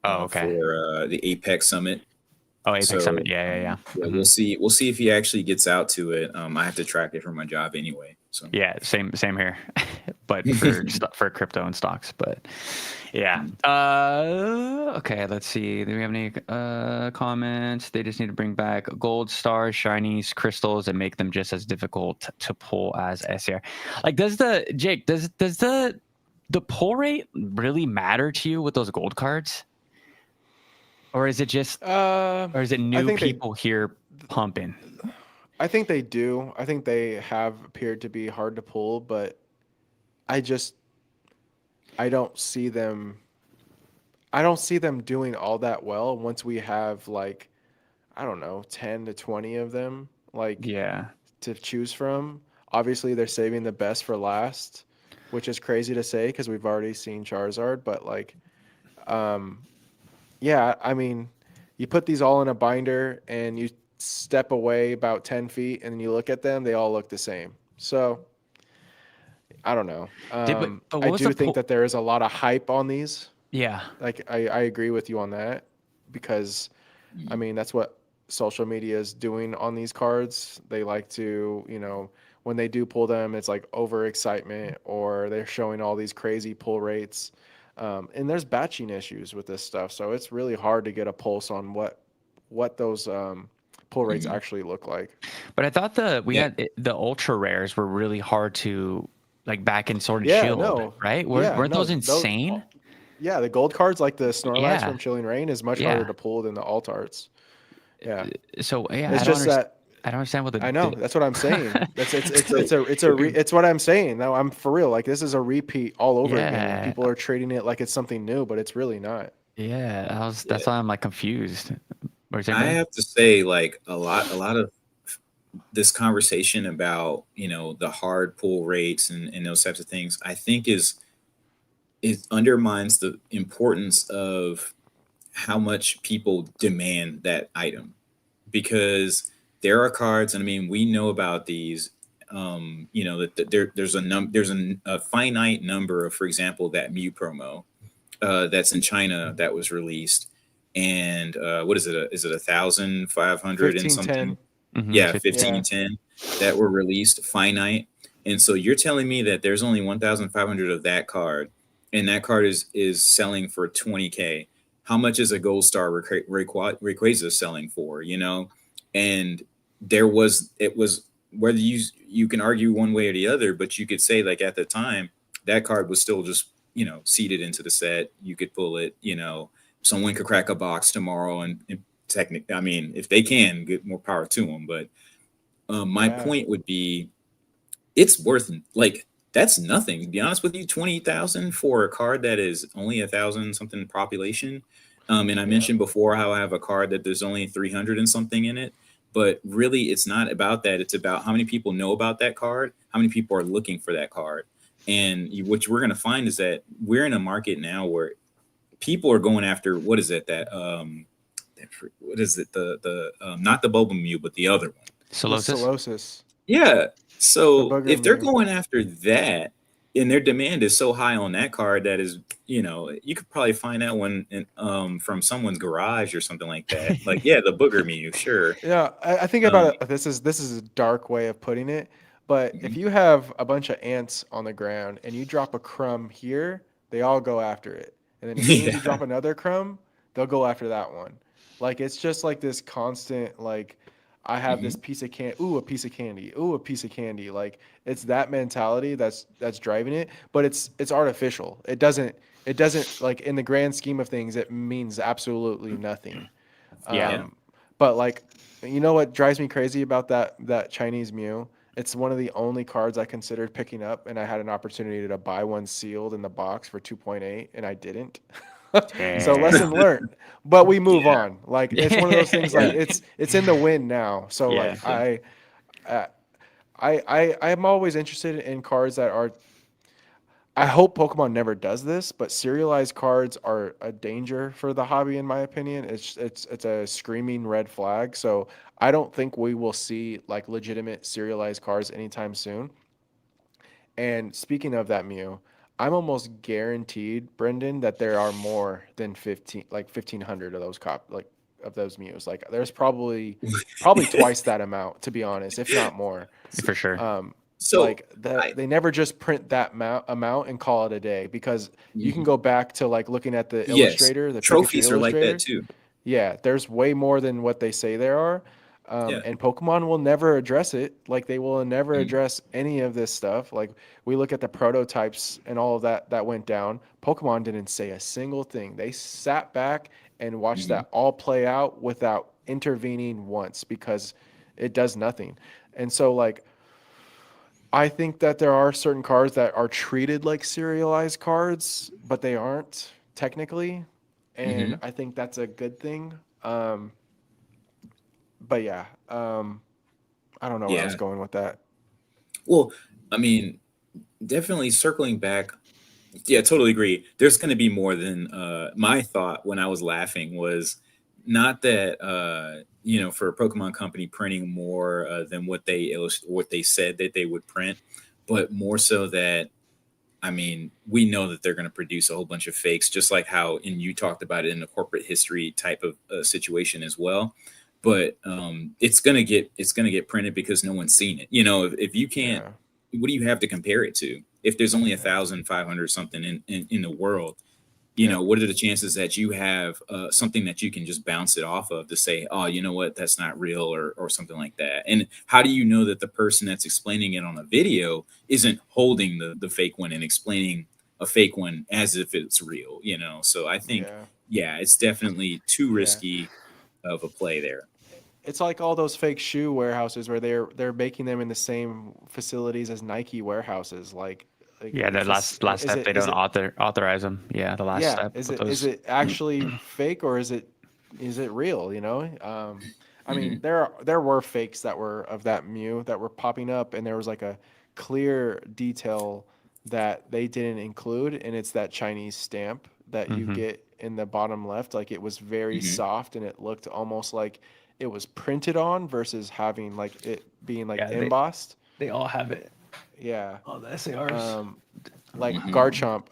S1: okay.
S3: for the APEC summit.
S1: Oh, Apex
S3: So
S1: Summit. Yeah.
S3: we'll see. We'll see if he actually gets out to it. I have to track it for my job anyway. So
S1: Yeah, same here, but for crypto and stocks. But yeah. Okay, let's see. Do we have any comments? They just need to bring back gold stars, shinies, crystals, and make them just as difficult to pull as SCR. Like, does the pull rate really matter to you with those gold cards? Or is it just,
S2: I
S1: or is it new
S2: think
S1: people here pumping?
S2: I think they do. I think they have appeared to be hard to pull, but I don't see them. I don't see them doing all that well once we have like I don't know, 10 to 20 of them, like
S1: Yeah.
S2: to choose from. Obviously, they're saving the best for last, which is crazy to say because we've already seen Charizard. But like, um, yeah, I mean, you put these all in a binder and you step away about 10 feet and you look at them, they all look the same. So I don't know.
S1: But
S2: I
S1: what was the
S2: do think that there is a lot of hype on these.
S1: Yeah.
S2: Like, I agree with you on that because I
S3: Mhm.
S2: mean, that's what social media is doing on these cards. They like to, when they do pull them, it's like overexcitement or they're showing all these crazy pull rates. And there's batching issues with this stuff. So it's really hard to get a pulse on what those pull rates
S3: Mhm.
S2: actually look like.
S1: But I thought
S3: Yeah.
S1: the ultra rares were really hard to like back in Sword and
S2: Yeah,
S1: Shield,
S2: no.
S1: right?
S2: Yeah,
S1: Weren't those
S2: no. Those,
S1: insane?
S2: yeah, the gold cards like the Snorlax
S1: Yeah.
S2: from Chilling Reign is much harder
S1: Yeah.
S2: to pull than the alt arts. Yeah.
S1: So yeah,
S2: It's just that
S1: I don't understand what
S2: I know. That's what I'm saying. That's
S3: So
S2: it's what I'm saying. No, I'm for real. Like this is a repeat all over again, and
S1: Yeah.
S2: people are treating it like it's something new, but it's really not.
S1: Yeah.
S3: yeah,
S1: That's why I'm like confused. What are you saying,
S3: I
S1: Brandon?
S3: have to say, like a lot of this conversation about the hard pull rates and those types of things, I think it undermines the importance of how much people demand that item because there are cards, and I mean we know about these. That there's a finite number of, for example, that Mew promo that's in China that was released, and what is it? Is it 1,500 and
S2: 1510.
S3: something?
S1: Mm-hmm.
S3: Yeah,
S1: It's 50.
S3: 15
S2: Yeah.
S3: and 10 that were released finite. And so you're telling me that there's only 1,500 of that card, and that card is selling for 20K. How much is a Gold Star Rayquaza selling for? And it was whether you can argue one way or the other, but you could say like at the time that card was still just seeded into the set. You could pull it. Someone could crack a box tomorrow, and technically, I mean, if they can, get more power to them. But my
S2: Yeah.
S3: point would be, it's worth like that's nothing. To be honest with you, 20,000 for a card that is only 1,000 something population. And I
S2: Yeah.
S3: mentioned before how I have a card that there's only 300 and something in it. But really, it's not about that. It's about how many people know about that card, how many people are looking for that card. And what we're going to find is that we're in a market now where people are going after what is it what is it the not the Boba Mew but the other one.
S2: The
S1: Solosis?
S2: Solosis,
S3: Yeah.
S2: the
S3: So
S2: Booger
S3: if they're
S2: Mew.
S3: going after that and their demand is so high on that card that is, you could probably find that one from someone's garage or something like that. Like, yeah, the Booger Mew, sure.
S2: Yeah, I think
S3: Um,
S2: about it. This is a dark way of putting it, but if
S3: mhm.
S2: you have a bunch of ants on the ground and you drop a crumb here, they all go after it. And then as soon as you
S3: Yeah.
S2: drop another crumb, they'll go after that one. Like it's just like this constant like I have this
S3: Mhm.
S2: piece of can ooh, a piece of candy. Ooh, a piece of candy. Like it's that mentality that's driving it, but it's artificial. It doesn't like in the grand scheme of things it means absolutely nothing.
S1: Yeah.
S3: Yeah.
S2: Um, but like, you know what drives me crazy about that Chinese Mew? It's one of the only cards I considered picking up, and I had an opportunity to buy one sealed in the box for 2.8, and I didn't. So lesson
S1: Damn.
S2: learned. But we move
S3: Yeah.
S2: on. Like it's one of those things. Like
S3: Yeah.
S2: it's in the wind now. So
S1: Yeah.
S2: like
S3: Yeah.
S2: uh, I'm always interested in cards that are I hope Pokemon never does this, but serialized cards are a danger for the hobby, in my opinion. It's a screaming red flag. So I don't think we will see like legitimate serialized cards anytime soon. And speaking of that Mew, I'm almost guaranteed, Brendan, that there are more than 1,500 of those of those Mews. Like there's probably twice that amount, to be honest, if not more.
S3: So,
S1: For sure.
S3: so I
S2: They never just print that amount and call it a day because you can
S3: mhm.
S2: go back to like looking at the
S3: Yes,
S2: illustrator, the Pikachu
S3: trophies are like that
S2: illustrator.
S3: too.
S2: Yeah, there's way more than what they say there are.
S3: Yeah.
S2: And Pokemon will never address it. Like they will never
S3: Mhm.
S2: address any of this stuff. Like we look at the prototypes and all of that went down. Pokemon didn't say a single thing. They sat back and watched
S3: Mhm.
S2: that all play out without intervening once because it does nothing. And so like I think that there are certain cards that are treated like serialized cards, but they aren't technically. And
S3: Mhm.
S2: I think that's a good thing. Um, but yeah, I don't know where I was
S3: Yeah.
S2: going with that.
S3: Well, I mean, definitely circling back. Yeah, totally agree. There's going to be more than my thought when I was laughing was not that for a Pokemon company printing more than what they said that they would print, but more so that I mean, we know that they're going to produce a whole bunch of fakes, just like how, and you talked about it in the corporate history type of situation as well. But it's gonna get printed because no one's seen it. If you can't,
S2: Yeah,
S3: what do you have to compare it to? If there's only
S2: yeah,
S3: 1,500 something in the world,
S2: yeah,
S3: what are the chances that you have something that you can just bounce it off of to say, oh, you know what, that's not real or something like that? And how do you know that the person that's explaining it on a video isn't holding the fake one and explaining a fake one as if it's real? So I think,
S2: yeah,
S3: yeah, it's definitely too
S2: yeah.
S3: risky of a play there.
S2: It's like all those fake shoe warehouses where they're making them in the same facilities as Nike warehouses. Like
S1: Yeah, the last
S2: is
S1: step
S2: it
S1: they
S2: is
S1: don't
S2: it
S1: authorize them. Yeah, the last
S2: yeah,
S1: step with
S2: is
S1: those.
S2: it actually fake or is it real, you know? I mean,
S3: Hmm.
S2: there were fakes that were of that Mew that were popping up, and there was like a clear detail that they didn't include, and it's that Chinese stamp that you
S1: Hmm.
S2: get in the bottom left. Like it was very
S3: Hmm.
S2: soft, and it looked almost like it was printed on versus having like it being like
S1: Yeah,
S2: embossed.
S1: they all have it.
S2: Yeah.
S1: All the SARs.
S2: Um, like
S3: Hmm.
S2: Garchomp,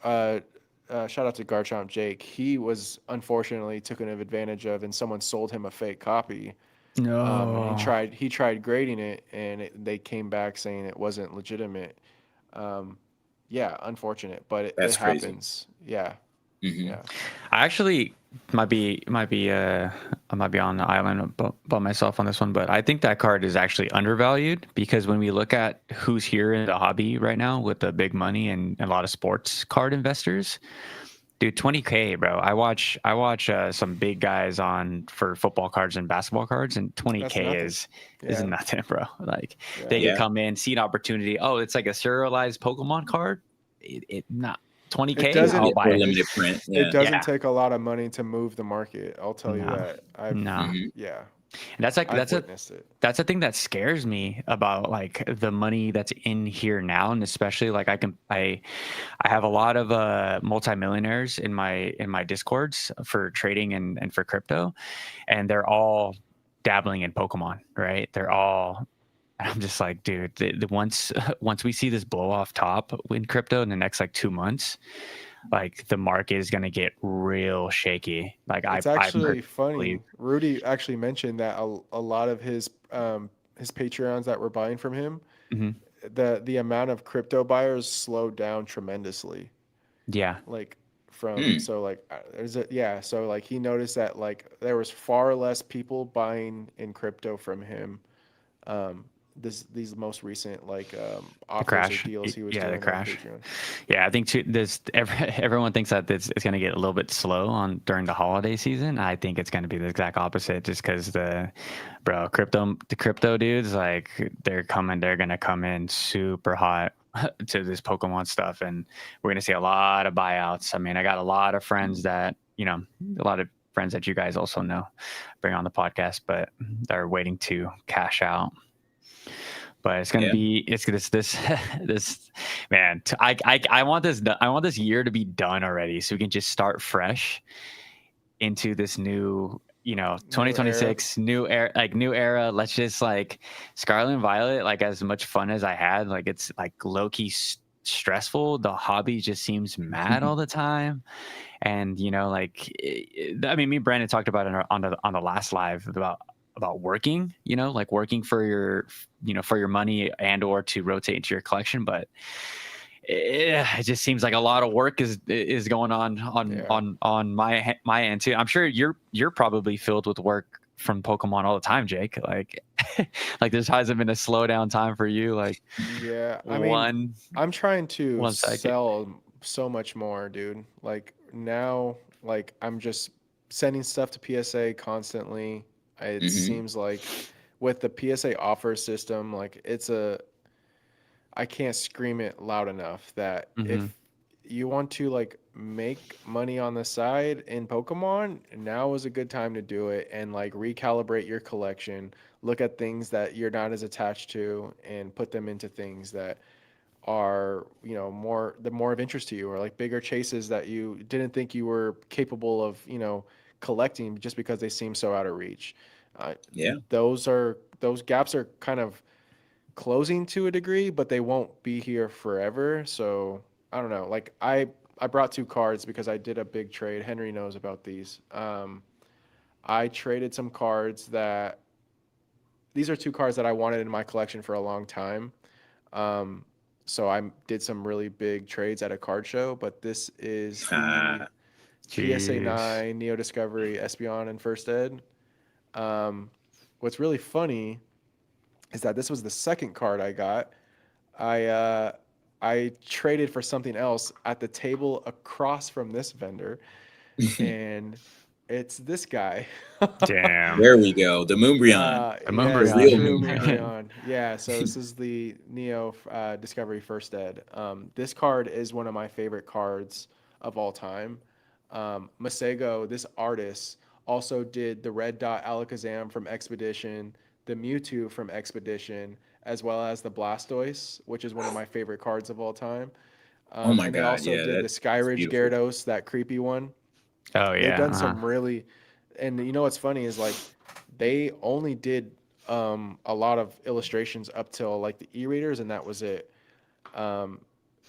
S2: shout out to Garchomp Jake. He was unfortunately taken advantage of, and someone sold him a fake copy. And
S1: No.
S2: he tried grading it, and they came back saying it wasn't legitimate. Um, yeah, unfortunate, but it
S3: That's crazy.
S2: happens. Yeah,
S3: Hmm.
S2: yeah,
S1: I actually I might be on the island by myself on this one, but I think that card is actually undervalued because when we look at who's here in the hobby right now with the big money and a lot of sports card investors, dude, 20K, bro. I watch some big guys on for football cards and basketball cards, and
S2: that's
S1: 20K
S2: nothing.
S1: is
S2: Yeah,
S1: nothing, bro. Like they
S2: yeah.
S1: could
S3: Yeah.
S1: come in, see an opportunity. Oh, it's like a serialized Pokemon card. It not
S2: It
S1: 20K.
S2: doesn't.
S1: I'll
S3: Yeah, or
S1: buy it.
S2: It
S3: limited print.
S2: it
S3: Yeah.
S2: doesn't
S1: Yeah.
S2: take a lot of money to move the market. I'll tell you
S1: No.
S2: that.
S1: No.
S3: Hmm.
S2: Yeah,
S1: And that's like
S2: I've witnessed it.
S1: that's a thing that scares me about like the money that's in here now, and especially like I have a lot of multimillionaires in my discords for trading and for crypto, and they're all dabbling in Pokemon, right? They're all I'm just like, dude, once we see this blow off top in crypto in the next like 2 months, like the market is gonna get real shaky. Like
S2: It's
S1: I
S2: actually
S1: believe.
S2: funny. Rudy actually mentioned that a lot of his Patreons that were buying from him,
S1: Mhm.
S2: the amount of crypto buyers slowed down tremendously.
S1: Yeah.
S2: Like from
S3: Hmm.
S2: so like there's a yeah, so like he noticed that like there was far less people buying in crypto from him. Um, these most recent like
S1: The
S2: offers or
S1: crash.
S2: deals he was
S1: Yeah, the
S2: doing on
S1: crash.
S2: Patreon.
S1: Yeah, I think too, everyone thinks that it's going to get a little bit slow on during the holiday season. I think it's going to be the exact opposite, just because the crypto dudes, like they're going to come in super hot to this Pokemon stuff, and we're going to see a lot of buyouts. I mean, I got a lot of friends that a lot of friends that you guys also know, bring on the podcast, but they're waiting to cash out. But it's gonna
S3: Yeah.
S1: be this this man. I want this year to be done already, so we can just start fresh into this new
S2: New era.
S1: 2026 new era. Let's just like Scarlet and Violet. Like as much fun as I had, like it's like low key stressful. The hobby just seems mad all the time, and I mean, me and Brandon talked about it on the last live about working, like working for your money and or to rotate into your collection, but it just seems like a lot of work is going on
S2: Yeah.
S1: on my end too. I'm sure you're probably filled with work from Pokemon all the time, Jake. Like like this hasn't been a slow down time for you, like
S2: Yeah. I mean,
S1: one
S2: I'm trying to
S1: one second.
S2: sell so much more, dude. Like now, like I'm just sending stuff to PSA constantly. It
S3: Hmm.
S2: seems like with the PSA offer system, like I can't scream it loud enough that
S1: Hmm.
S2: if you want to like make money on the side in Pokemon, now is a good time to do it and like recalibrate your collection. Look at things that you're not as attached to and put them into things that are, you know, more of interest to you, or like bigger chases that you didn't think you were capable of, you know, collecting just because they seem so out of reach. Uh,
S3: Yeah.
S2: those gaps are kind of closing to a degree, but they won't be here forever. So I don't know. Like I brought two cards because I did a big trade. Henry knows about these. I traded some cards that these are two cards that I wanted in my collection for a long time. Um, so I did some really big trades at a card show, but this is the PSA
S1: Jeez.
S2: 9 Neo Discovery Espeon and First Ed. Um, what's really funny is that this was the second card I got. I uh, I traded for something else at the table across from this vendor, and it's this guy.
S1: Damn.
S3: There we go. The Moonbryon.
S1: A
S2: Yeah,
S3: The
S2: it's the
S3: real
S2: true
S3: Moonbryon.
S1: Umbreon.
S2: Moonbryon. Yeah, so this is the Neo Discovery First Ed. This card is one of my favorite cards of all time. Masego, this artist, also did the Red Dot Alakazam from Expedition, the Mewtwo from Expedition, as well as the Blastoise, which is one of my favorite cards of all time.
S3: Oh my
S2: And they
S3: God.
S2: also
S3: Yeah,
S2: did the
S3: that's
S2: Skyridge
S3: beautiful.
S2: Gyarados, that creepy one.
S1: Oh
S2: They've
S1: yeah.
S2: done
S1: Uh-huh.
S2: some really, and you know what's funny is like they only did a lot of illustrations up till like the e-readers, and that was it. Um,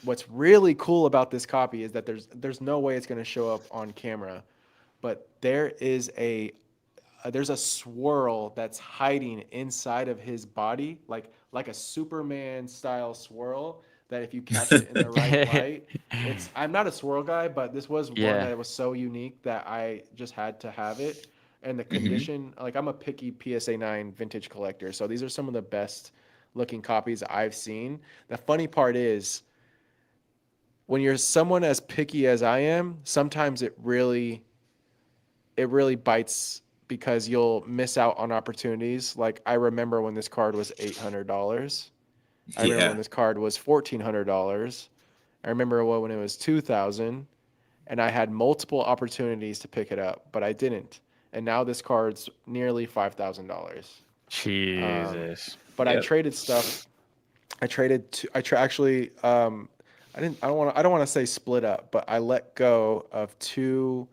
S2: what's really cool about this copy is that there's no way it's going to show up on camera, but there's a swirl that's hiding inside of his body, like a Superman style swirl. That if you catch it in the right light, it's. I'm not a swirl guy, but this was one
S1: Yeah.
S2: that was so unique that I just had to have it. And the
S3: Hmm.
S2: condition, like I'm a picky PSA 9 vintage collector, so these are some of the best looking copies I've seen. The funny part is when you're someone as picky as I am, sometimes it really bites because you'll miss out on opportunities. Like I remember when this card was $800. I remember when
S3: Yeah.
S2: this card was $1,400. I remember when it was 2,000, and I had multiple opportunities to pick it up, but I didn't. And now this card's nearly $5,000. Um,
S1: Jesus.
S2: but I
S3: Yep.
S2: traded stuff. I traded. Actually, I didn't. I don't want to say split up, but I let go of two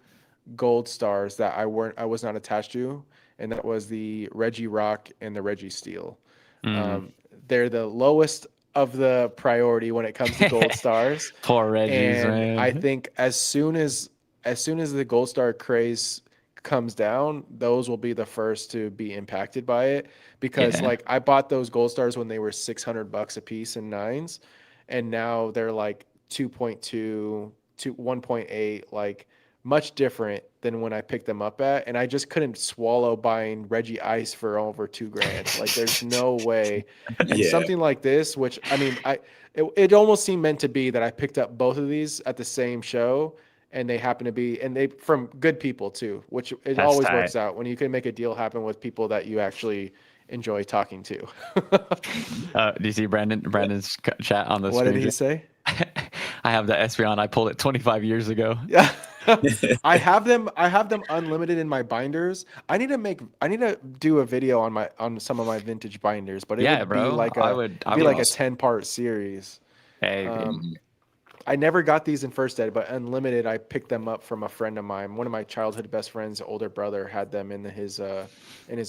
S2: gold stars that I was not attached to, and that was the Reggie Rock and the Reggie Steel.
S1: Mm.
S2: Um, they're the lowest of the priority when it comes to gold stars,
S1: Poor Reggie's,
S2: and I
S1: man.
S2: think as soon as the gold star craze comes down, those will be the first to be impacted by it because
S1: Yeah.
S2: like I bought those gold stars when they were $600 a piece in nines, and now they're like 2.2 to 1.8, like much different than when I picked them up at. And I just couldn't swallow buying Reggie Ice for over 2 grand. Like there's no way. And
S3: Yeah.
S2: something like this, which I mean, it almost seemed meant to be that I picked up both of these at the same show, and they happen to be, and they from good people too, which it
S1: That's
S2: always
S1: tight.
S2: works out when you can make a deal happen with people that you actually enjoy talking to.
S1: Do you see Brandon's chat on the
S2: What did
S1: screen?
S2: he say?
S1: I have the Espeon. I pulled it 25 years ago.
S2: Yeah. I have them unlimited in my binders. I need to do a video on some of my vintage binders, but it
S1: Yeah,
S2: would be
S1: bro.
S2: like a it'd
S1: I
S2: be
S3: Be
S1: would.
S2: like a
S3: awesome.
S2: 10-part series.
S1: Hey,
S2: Um,
S3: Mhm.
S2: I never got these in first ed, but unlimited, I picked them up from a friend of mine. One of my childhood best friends' older brother had them in his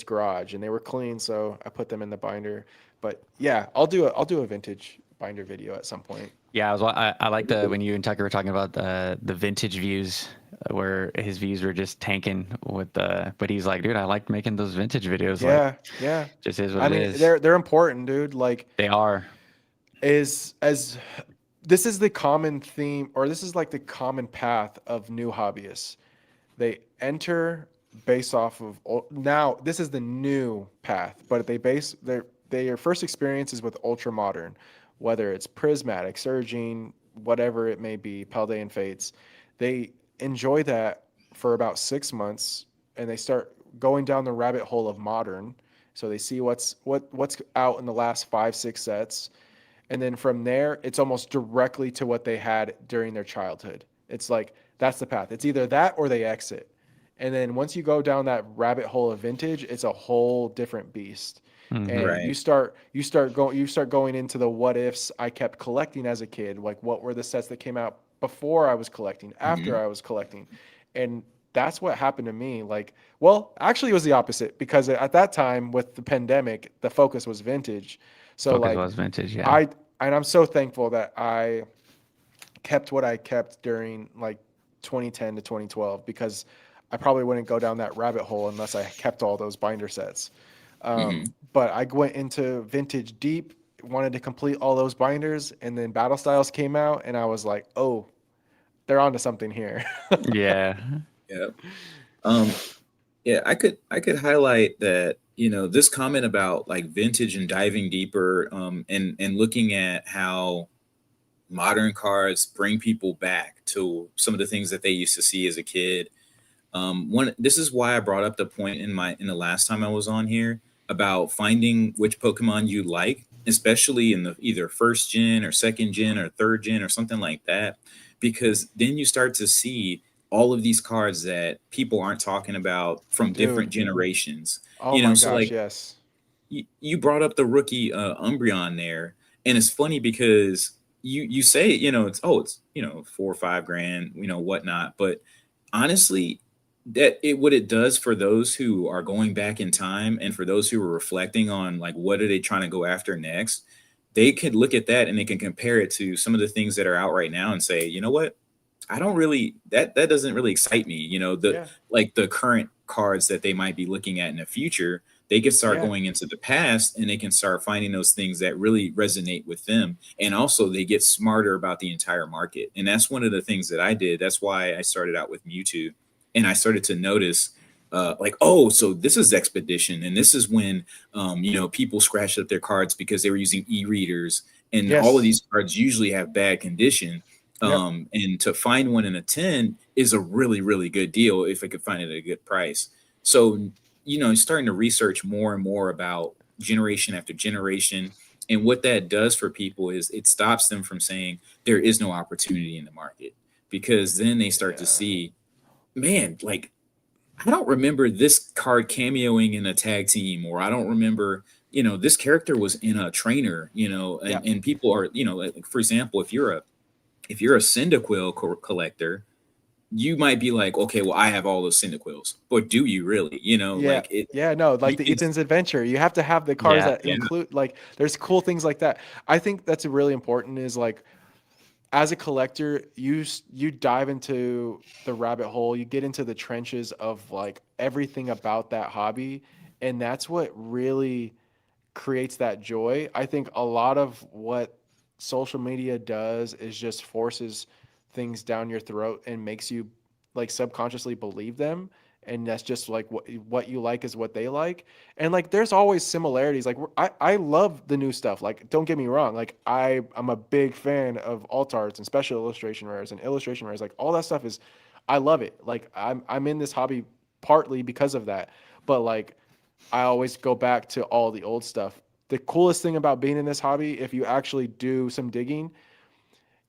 S2: garage, and they were clean, so I put them in the binder. But yeah, I'll do a vintage binder video at some point.
S1: yeah, I like the when you and Tucker were talking about the vintage views, where his views were just tanking with the. But he's like, dude, I like making those vintage videos. Like,
S2: Yeah, yeah.
S1: just is what
S2: I
S1: it
S2: mean,
S1: is.
S2: they're important, dude. Like
S1: They are.
S2: is as this is the common theme, or this is like the common path of new hobbyists. They enter based off of now this is the new path, but their first experiences with ultra modern, whether it's prismatic, surging, whatever it may be, Paldean Fates. They enjoy that for about 6 months, and they start going down the rabbit hole of modern. So they see what's out in the last 5 6 sets, and then from there it's almost directly to what they had during their childhood. It's like that's the path. It's either that or they exit. And then once you go down that rabbit hole of vintage, it's a whole different beast.
S1: Mm-hmm.
S2: And
S3: Right.
S2: you start going into the what ifs I kept collecting as a kid. Like what were the sets that came out before I was collecting, after
S3: Mhm.
S2: I was collecting. And that's what happened to me. Like, well, actually it was the opposite because at that time with the pandemic, the focus was vintage. So
S1: Focus
S2: like
S1: was vintage. Yeah.
S2: I and I'm so thankful that I kept what I kept during like 2010 to 2012 because I probably wouldn't go down that rabbit hole unless I kept all those binder sets.
S3: Mhm.
S2: But I went into vintage deep, wanted to complete all those binders, and then Battle Styles came out, and I was like, oh, they're onto something here.
S1: Yeah.
S3: Yeah. Um, yeah, I could highlight that, this comment about like vintage and diving deeper, and looking at how modern cards bring people back to some of the things that they used to see as a kid. One This is why I brought up the point in the last time I was on here about finding which Pokemon you like, especially in the either first gen or second gen or third gen or something like that, because then you start to see all of these cards that people aren't talking about from different
S2: Dude,
S3: generations.
S2: oh my
S3: So
S2: gosh,
S3: like
S2: yes.
S3: you brought up the rookie Umbreon there, and it's funny because you say it's 4 or 5 grand, whatnot, but honestly, what it does for those who are going back in time and for those who are reflecting on like what are they trying to go after next, they could look at that and they can compare it to some of the things that are out right now and say, you know what, I don't really that doesn't really excite me.
S2: Yeah,
S3: The current cards that they might be looking at in the future, they can start
S2: yeah,
S3: going into the past and they can start finding those things that really resonate with them. And also they get smarter about the entire market. And that's one of the things that I did. That's why I started out with Mewtwo. And I started to notice like, oh, so this is Expedition, and this is when people scratched up their cards because they were using e-readers, and all of
S2: yes,
S3: these cards usually have bad condition.
S2: yep,
S3: And to find one in a 10 is a really, really good deal if I could find it at a good price. So, starting to research more and more about generation after generation. And what that does for people is it stops them from saying there is no opportunity in the market, because then they start to
S2: yeah,
S3: see, man, like, I don't remember this card cameoing in a tag team, or I don't remember, this character was in a trainer,
S2: yeah,
S3: and people are, like, for example, if you're a Cyndaquil collector, you might be like, okay, well, I have all those Cyndaquils, but do you really?
S2: yeah,
S3: Like it.
S2: yeah. No, like
S3: You
S2: the
S3: can,
S2: Ethan's Adventure, you have to have the cars
S1: Yeah.
S2: that
S3: yeah.
S2: include like there's cool things like that. I think that's really important. Is like as a collector, you dive into the rabbit hole, you get into the trenches of like everything about that hobby, and that's what really creates that joy. I think a lot of what social media does is just forces things down your throat and makes you like subconsciously believe them. And that's just like what you like is what they like. And like there's always similarities. Like I love the new stuff. Like don't get me wrong. Like I'm a big fan of alt arts and special illustration rares and illustration rares. Like all that stuff is I love it. Like I'm in this hobby partly because of that. But like I always go back to all the old stuff. The coolest thing about being in this hobby, if you actually do some digging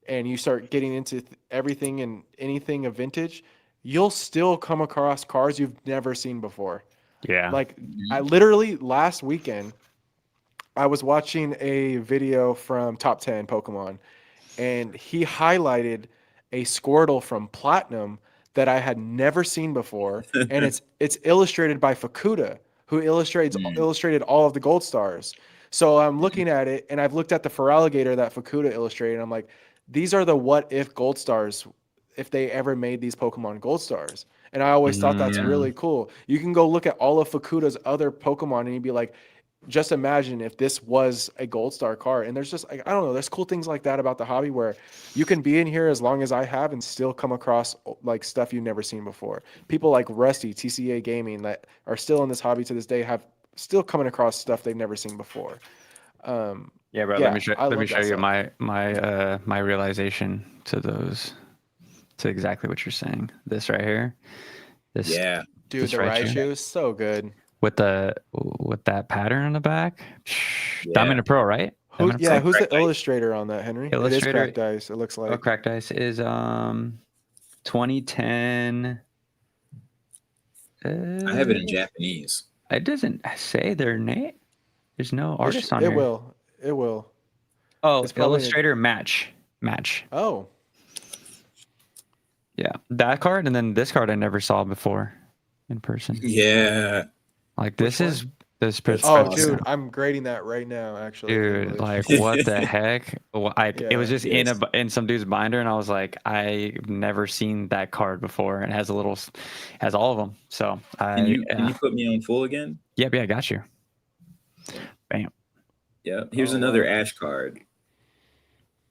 S2: and you start getting into everything and anything of vintage, you'll still come across cars you've never seen before.
S1: Yeah.
S2: Like I
S3: Mhm.
S2: literally last weekend, I was watching a video from Top 10 Pokemon and he highlighted a Squirtle from Platinum that I had never seen before, and it's illustrated by Fukuda, who
S3: Mm,
S2: illustrated all of the Gold Stars. So I'm
S3: mhm.
S2: looking at it, and I've looked at the Feraligatr that Fukuda illustrated, and I'm like, these are the what if Gold Stars if they ever made these Pokemon Gold Stars. And I always thought that's
S3: Yeah.
S2: really
S1: Mm,
S2: cool. You can go look at all of Fukuda's other Pokemon, and you'd be like, just imagine if this was a gold star card. And there's just like I don't know, there's cool things like that about the hobby where you can be in here as long as I have and still come across like stuff you've never seen before. People like Rusty, TCA Gaming that are still in this hobby to this day have still coming across stuff they've never seen before. Um,
S1: yeah, bro.
S2: yeah, I
S1: Let me
S2: love
S1: show
S2: that
S1: you
S2: stuff.
S1: my realization to those to exactly what you're saying. This right here. This
S3: Yeah.
S2: Dude,
S1: this
S2: the
S1: Raichu
S2: Raichu is so good.
S1: with that pattern on the back.
S3: Yeah.
S1: Diamond Pro, right? Diamond
S3: It's
S1: Pro.
S3: like
S2: Who's the
S3: cracked ice.
S2: illustrator on that, Henry? It is
S1: Illustrator.
S2: cracked ice, it looks
S1: Oh,
S2: like.
S1: Cracked Ice is 2010.
S3: I have it in Japanese.
S1: It doesn't say their name. There's no artist on
S2: It
S1: here.
S2: will. It will.
S1: Oh,
S2: It's probably
S1: Illustrator match.
S2: Oh,
S1: Yeah, that card and then this card I never saw before in person.
S3: Yeah.
S1: Like
S2: Which
S1: this
S3: That's
S1: is
S2: oh,
S3: awesome.
S2: dude, I'm grading that right now. Actually,
S1: dude,
S2: English.
S1: like what the heck? It was
S2: Yeah.
S1: just
S3: Yes.
S1: in some dude's binder, and I was like, I've never seen that card before, and it has has all of them. So
S3: Can you put me on full again?
S1: Yep, yeah, I got you. Bam.
S3: Yeah. Here's
S2: Oh,
S3: another
S2: wow.
S3: Ash card.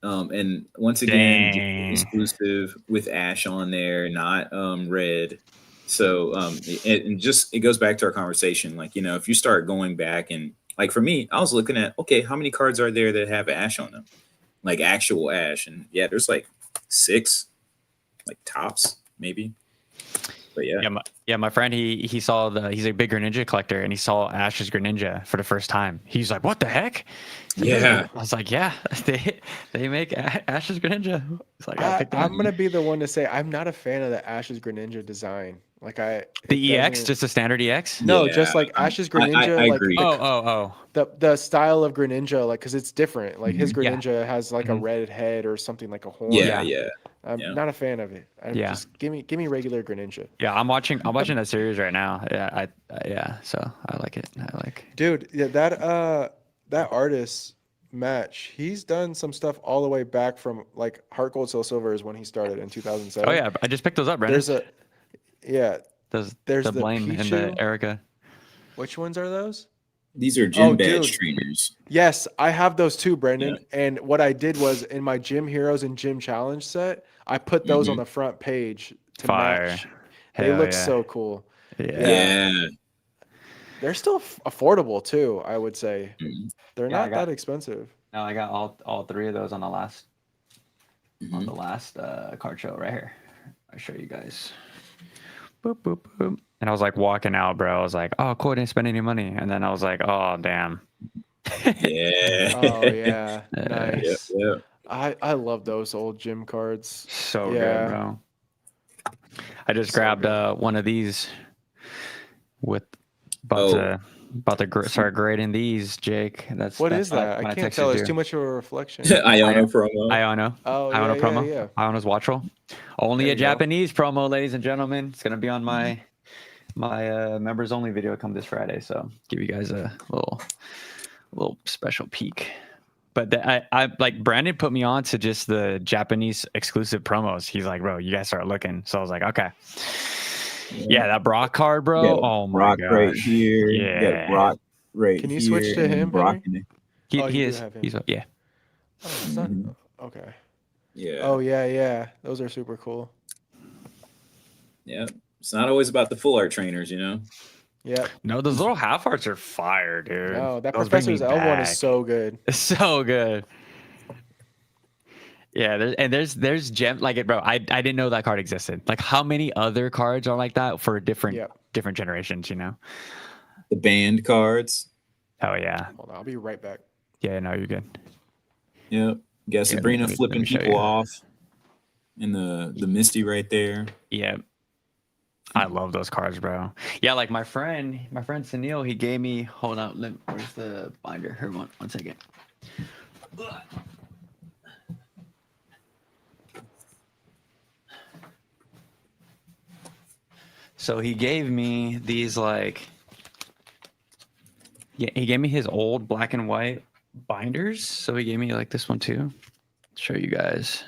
S3: And once again,
S1: Dang.
S3: exclusive with Ash on there, not red. So it goes back to our conversation. Like, you know, if you start going back and like for me, I was looking at, okay, how many cards are there that have Ash on them? Like actual Ash. And yeah, there's like 6, like tops, maybe. But yeah.
S1: My friend, he's a big Greninja collector, and he saw Ash's Greninja for the first time. He's like, "What the heck?"
S3: Yeah.
S1: I was like, "Yeah, they make Ash's Greninja." It's like I picked
S2: I'm gonna be the one to say I'm not a fan of the Ash's Greninja design. Like
S1: the EX, just a standard EX.
S2: No,
S3: Yeah,
S2: just like Ash's Greninja.
S3: I
S2: like
S3: agree.
S2: the style of Greninja, like because it's different. Like his
S1: Yeah.
S2: Greninja has like a red head or something like a horn.
S3: Yeah.
S2: I'm not a fan of it. Just give me regular Greninja.
S1: Yeah, I'm watching that series right now. Yeah, so I like it.
S2: Dude, yeah, that artist match, he's done some stuff all the way back from like Heart Gold Soul Silver is when he started in 2007.
S1: Oh yeah, I just picked those up, Brandon.
S2: There's
S1: the
S2: the
S1: Blaine and the
S2: Pichu.
S1: Erica.
S2: Which ones are those?
S3: These are gym badge
S2: dude.
S3: trainers.
S2: Yes, I have those too, Brendan. Yeah. And what I did was in my Gym Heroes and Gym Challenge set, I put those on the front page to match. They look so cool.
S3: Yeah.
S2: They're still affordable too, I would say. They're not that expensive.
S1: No, I got all 3 of those on the last card show right here. I'll show you guys. Boop, boop, boop. And I was like walking out, bro. I was like, oh, cool, I didn't spend any money. And then I was like, oh, damn.
S3: Yeah.
S2: Oh, yeah. Nice.
S3: Yeah.
S2: I love those old gym cards.
S1: So good, bro. I just grabbed one of these with about to start grading these, Jake.
S2: What is that? I can't tell. It's too much of a reflection.
S3: Iono promo.
S1: Iono.
S2: Oh,
S1: Iono promo.
S2: Yeah.
S1: Iono's watch roll. Only a Japanese promo, ladies and gentlemen. It's gonna be on my members only video come this Friday. So give you guys a little special peek. But I like Brandon put me on to just the Japanese exclusive promos. He's like, bro, you guys start looking. So I was like, okay. Yeah, that Brock card, bro. Oh my gosh.
S4: Right here.
S1: Yeah.
S4: Brock right here.
S2: Can you switch to him,
S4: Brock
S1: He is. He's yeah.
S2: Oh, it's not, okay.
S3: Yeah.
S2: Oh yeah. Those are super cool.
S3: Yeah. It's not always about the full art trainers, you know.
S2: Yeah.
S1: No, those little half arts are fire, dude.
S2: No, that Professor's L one is so good.
S1: It's so good. Yeah, there's gem like it, bro. I didn't know that card existed. Like, how many other cards are like that for different generations? You know,
S3: the band cards.
S1: Oh yeah.
S2: Hold on, I'll be right back.
S1: Yeah, no, you're good.
S3: Yep. Got Sabrina flipping people off, and the Misty right there.
S1: Yeah. I love those cards, bro. Yeah, like my friend Sunil, he gave me. Hold on, where's the binder? Here, one second. So he gave me these he gave me his old black and white binders. So he gave me like this one too. Show you guys.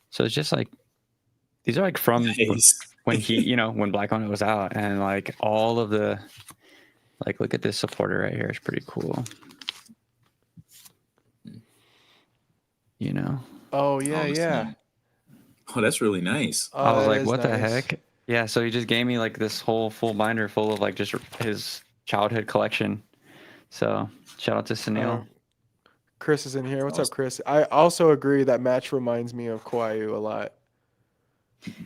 S1: So it's just like these are like from when he, when Black on It was out, and like all of the look at this supporter right here. It's pretty cool.
S2: Oh yeah.
S3: Oh, that's really nice.
S2: Oh,
S1: I was like, what the heck? Yeah, so he just gave me like this whole full binder full of like just his childhood collection. So shout out to Sunil.
S2: Chris is in here. What's up, Chris? I also agree that match reminds me of Kwayu a lot.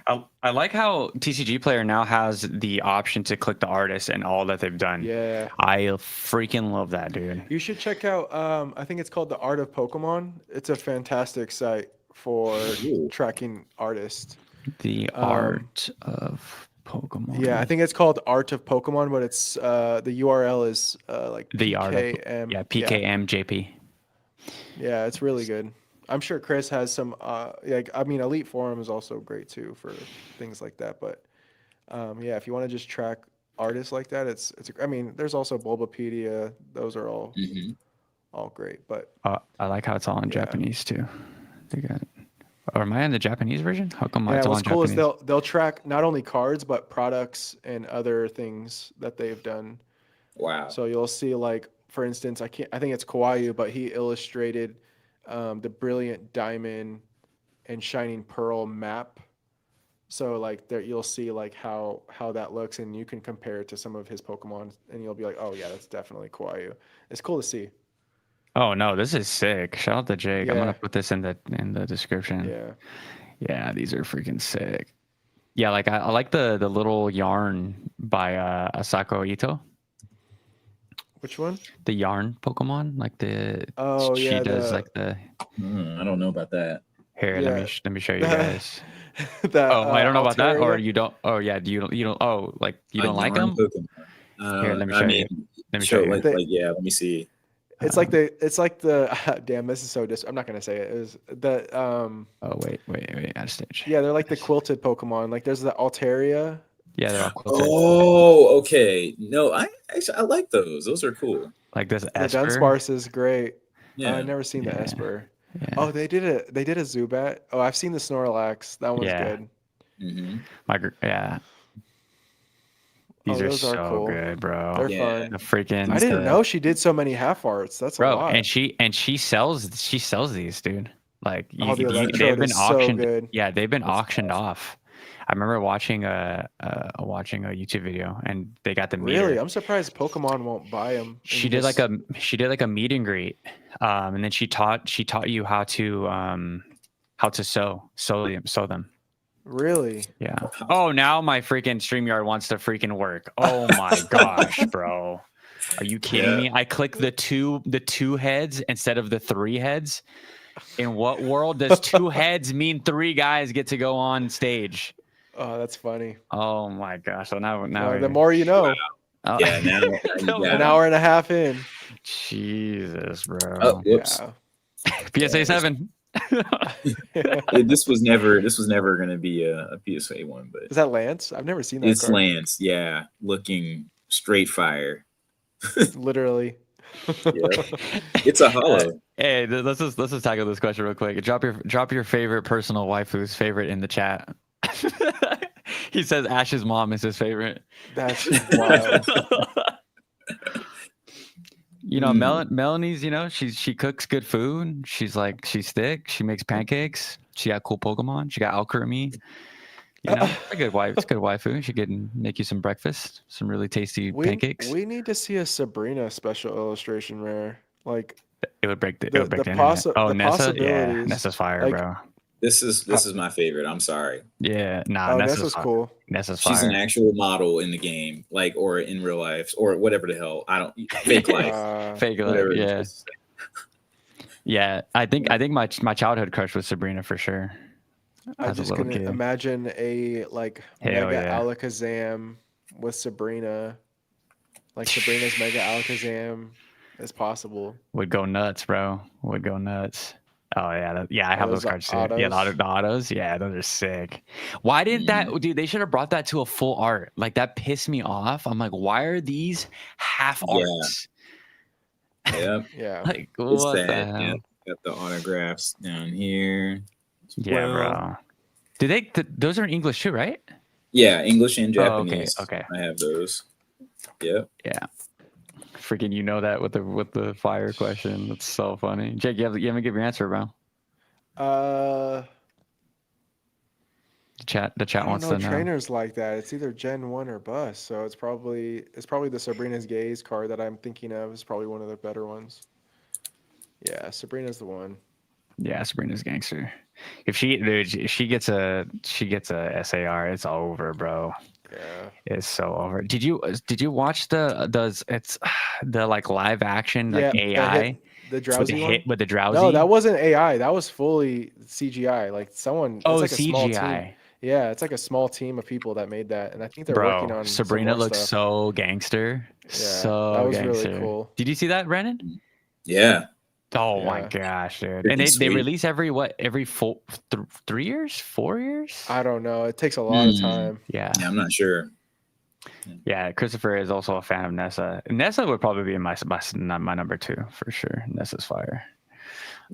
S1: I like how TCG Player now has the option to click the artist and all that they've done.
S2: Yeah.
S1: I freaking love that, dude.
S2: You should check out, I think it's called The Art of Pokemon. It's a fantastic site for tracking artists.
S1: The art of Pokemon.
S2: Yeah, I think it's called Art of Pokemon, but it's the URL is like
S1: The art of
S2: PKM.
S1: PKMJP.
S2: Yeah, it's really good. I'm sure Chris has some. Like I mean, Elite Forum is also great too for things like that. But yeah, if you want to just track artists like that, it's. I mean, there's also Bulbapedia. Those are all great. But
S1: I like how it's all in
S2: Yeah.
S1: Japanese too. They got. Or am I in the Japanese version? How come
S2: yeah,
S1: it's all
S2: what's
S1: in
S2: cool
S1: Japanese?
S2: is they'll track not only cards but products and other things that they've done.
S3: Wow.
S2: So you'll see, like, for instance, I think it's Kawaii, but he illustrated the Brilliant Diamond and Shining Pearl map. So like there you'll see like how that looks, and you can compare it to some of his Pokemon, and you'll be like, oh yeah, that's definitely Kawaii. It's cool to see.
S1: Oh no, this is sick. Shout out to Jake. I'm
S2: Yeah.
S1: gonna put this in the description.
S2: Yeah.
S1: Yeah, these are freaking sick. Yeah, like I like the little yarn by Asako Ito.
S2: Which one?
S1: The yarn Pokemon, like
S2: Oh
S1: she
S2: yeah,
S1: does like the
S3: I don't know about that.
S1: here.
S2: Yeah.
S1: Let me show you guys.
S2: that
S1: Oh, I don't know about that, or
S2: Altaria.
S1: you don't. Oh yeah, you don't. Oh, like you don't like
S3: yarn
S1: them?
S3: Pokemon.
S1: Here, let me
S3: I
S1: show
S3: mean,
S1: you. Let me
S3: show
S1: show you.
S3: like yeah. Let me see.
S2: It's like the damn. This is so I'm not gonna say it. It was the
S1: Oh wait, out of stage.
S2: Yeah, they're like the quilted Pokemon. Like there's the Altaria.
S1: Yeah, they're all quilted.
S3: Oh, okay. No, I like those. Those are cool.
S1: Like this
S2: The
S1: Esper.
S2: Dunsparce is great.
S3: Yeah.
S2: I've never seen the
S1: Yeah.
S2: Esper.
S1: Yeah.
S2: Oh, they did a Zubat. Oh, I've seen the Snorlax. That one's
S1: Yeah.
S2: good.
S1: Yeah. These are
S2: those are
S1: so
S2: cool.
S1: good, bro.
S2: They're
S3: Yeah.
S2: fun.
S1: The freaking
S2: I didn't know she did so many half arts. That's a
S1: bro,
S2: lot.
S1: and she sells these, dude. Like
S2: Oh, the
S1: they've
S2: Electrode
S1: been
S2: is so
S1: auctioned.
S2: good.
S1: Yeah, they've been
S3: That's
S1: auctioned
S3: awesome.
S1: off. I remember watching a YouTube video, and they got the meter.
S2: Really, I'm surprised Pokemon won't buy them.
S1: She did like a meet and greet, and then she taught you how to sew them.
S2: Really?
S1: Yeah. Oh, now my freaking StreamYard wants to freaking work. Oh my gosh, bro. Are you kidding me? I click the two heads instead of the three heads. In what world does two heads mean three guys get to go on stage?
S2: Oh, that's funny.
S1: Oh my gosh. So now
S2: The more you know.
S1: Oh.
S3: Yeah, now
S2: An hour and a half in.
S1: Jesus, bro.
S3: Oh, whoops.
S2: Yeah.
S1: PSA 7.
S3: This was never gonna be a PSA one, but
S2: Is that Lance? I've never seen that
S3: it's
S2: card.
S3: Lance. Yeah, looking straight fire.
S2: Literally.
S3: Yeah, it's a hollow.
S1: Hey, let's just tackle this question real quick. Drop your favorite personal waifu's favorite in the chat. He says Ash's mom is his favorite.
S2: That's wild.
S1: You know, Melanie's, you know, she cooks good food. She's thick. She makes pancakes. She got cool Pokemon. She got Alchemy. You know, a good wife. It's good waifu. She can make you some breakfast, some really tasty pancakes.
S2: We need to see a Sabrina special illustration rare. Like
S1: It would break the
S2: the
S1: internet.
S2: the
S1: Nessa, yeah,
S2: possibilities,
S1: Nessa's fire,
S2: like-
S1: bro.
S3: This is my favorite. I'm sorry.
S1: Yeah, nah,
S2: Nessa's cool.
S1: Nessa's
S3: She's
S1: fire.
S3: an actual model in the game, like, or in real life, or whatever the hell. I don't fake life.
S1: Fake life,
S3: Whatever it
S1: yeah.
S3: is.
S1: Yeah, I think my childhood crush was Sabrina for sure.
S2: I
S1: As a
S2: just
S1: little
S2: couldn't
S1: kid.
S2: imagine a like
S1: Hell
S2: Mega
S1: yeah.
S2: Alakazam with Sabrina. Like Sabrina's Mega Alakazam is possible.
S1: Would go nuts, bro. Would go nuts. Oh yeah, I have those
S2: those
S1: cards too. Yeah, the autos. Yeah, those are sick. Why didn't that, dude? They should have brought that to a full art. Like that pissed me off. I'm like, why are these half
S3: Yeah.
S1: arts?
S3: Yep.
S2: Yeah.
S1: Like
S3: It's
S1: what the
S3: sad.
S1: hell?
S3: Yeah. Got the autographs down here.
S1: Yeah, bro. Do they? Those are in English too, right?
S3: Yeah, English and
S1: Oh, okay,
S3: Japanese.
S1: okay.
S3: I have those. Yep.
S1: Yeah. Freaking, you know that with the fire question. That's so funny. Jake, you haven't give your answer, bro. The chat
S2: I don't
S1: wants
S2: know
S1: to know.
S2: trainers like that. It's either Gen 1 or bust. So it's probably the Sabrina's Gaze card that I'm thinking of. Is probably one of the better ones. Yeah, Sabrina's the one.
S1: Yeah, Sabrina's gangster. If she gets a SAR, it's over, bro.
S2: Yeah.
S1: It's so over. Did you watch the like live action like AI
S2: The drowsy one.
S1: with the drowsy?
S2: No, that wasn't AI. That was fully CGI. Like someone.
S1: Oh,
S2: it's like a small team.
S1: CGI.
S2: Yeah, it's like a small team of people that made that, and I think they're working
S1: Bro,
S2: on some
S1: Sabrina
S2: more
S1: looks
S2: stuff.
S1: so gangster.
S2: Yeah, that
S1: So
S2: was really
S1: gangster.
S2: cool.
S1: Did you see that, Brandon?
S3: Yeah,
S1: Oh my
S2: Yeah,
S1: gosh, dude. And
S3: freaking
S1: they
S3: sweet.
S1: release every 3 years, 4 years?
S2: I don't know. It takes a lot of
S3: Hmm.
S2: time.
S1: Yeah.
S3: Yeah, I'm not sure.
S1: Yeah, Christopher is also a fan of Nessa. Nessa would probably be my number 2 for sure. Nessa's fire.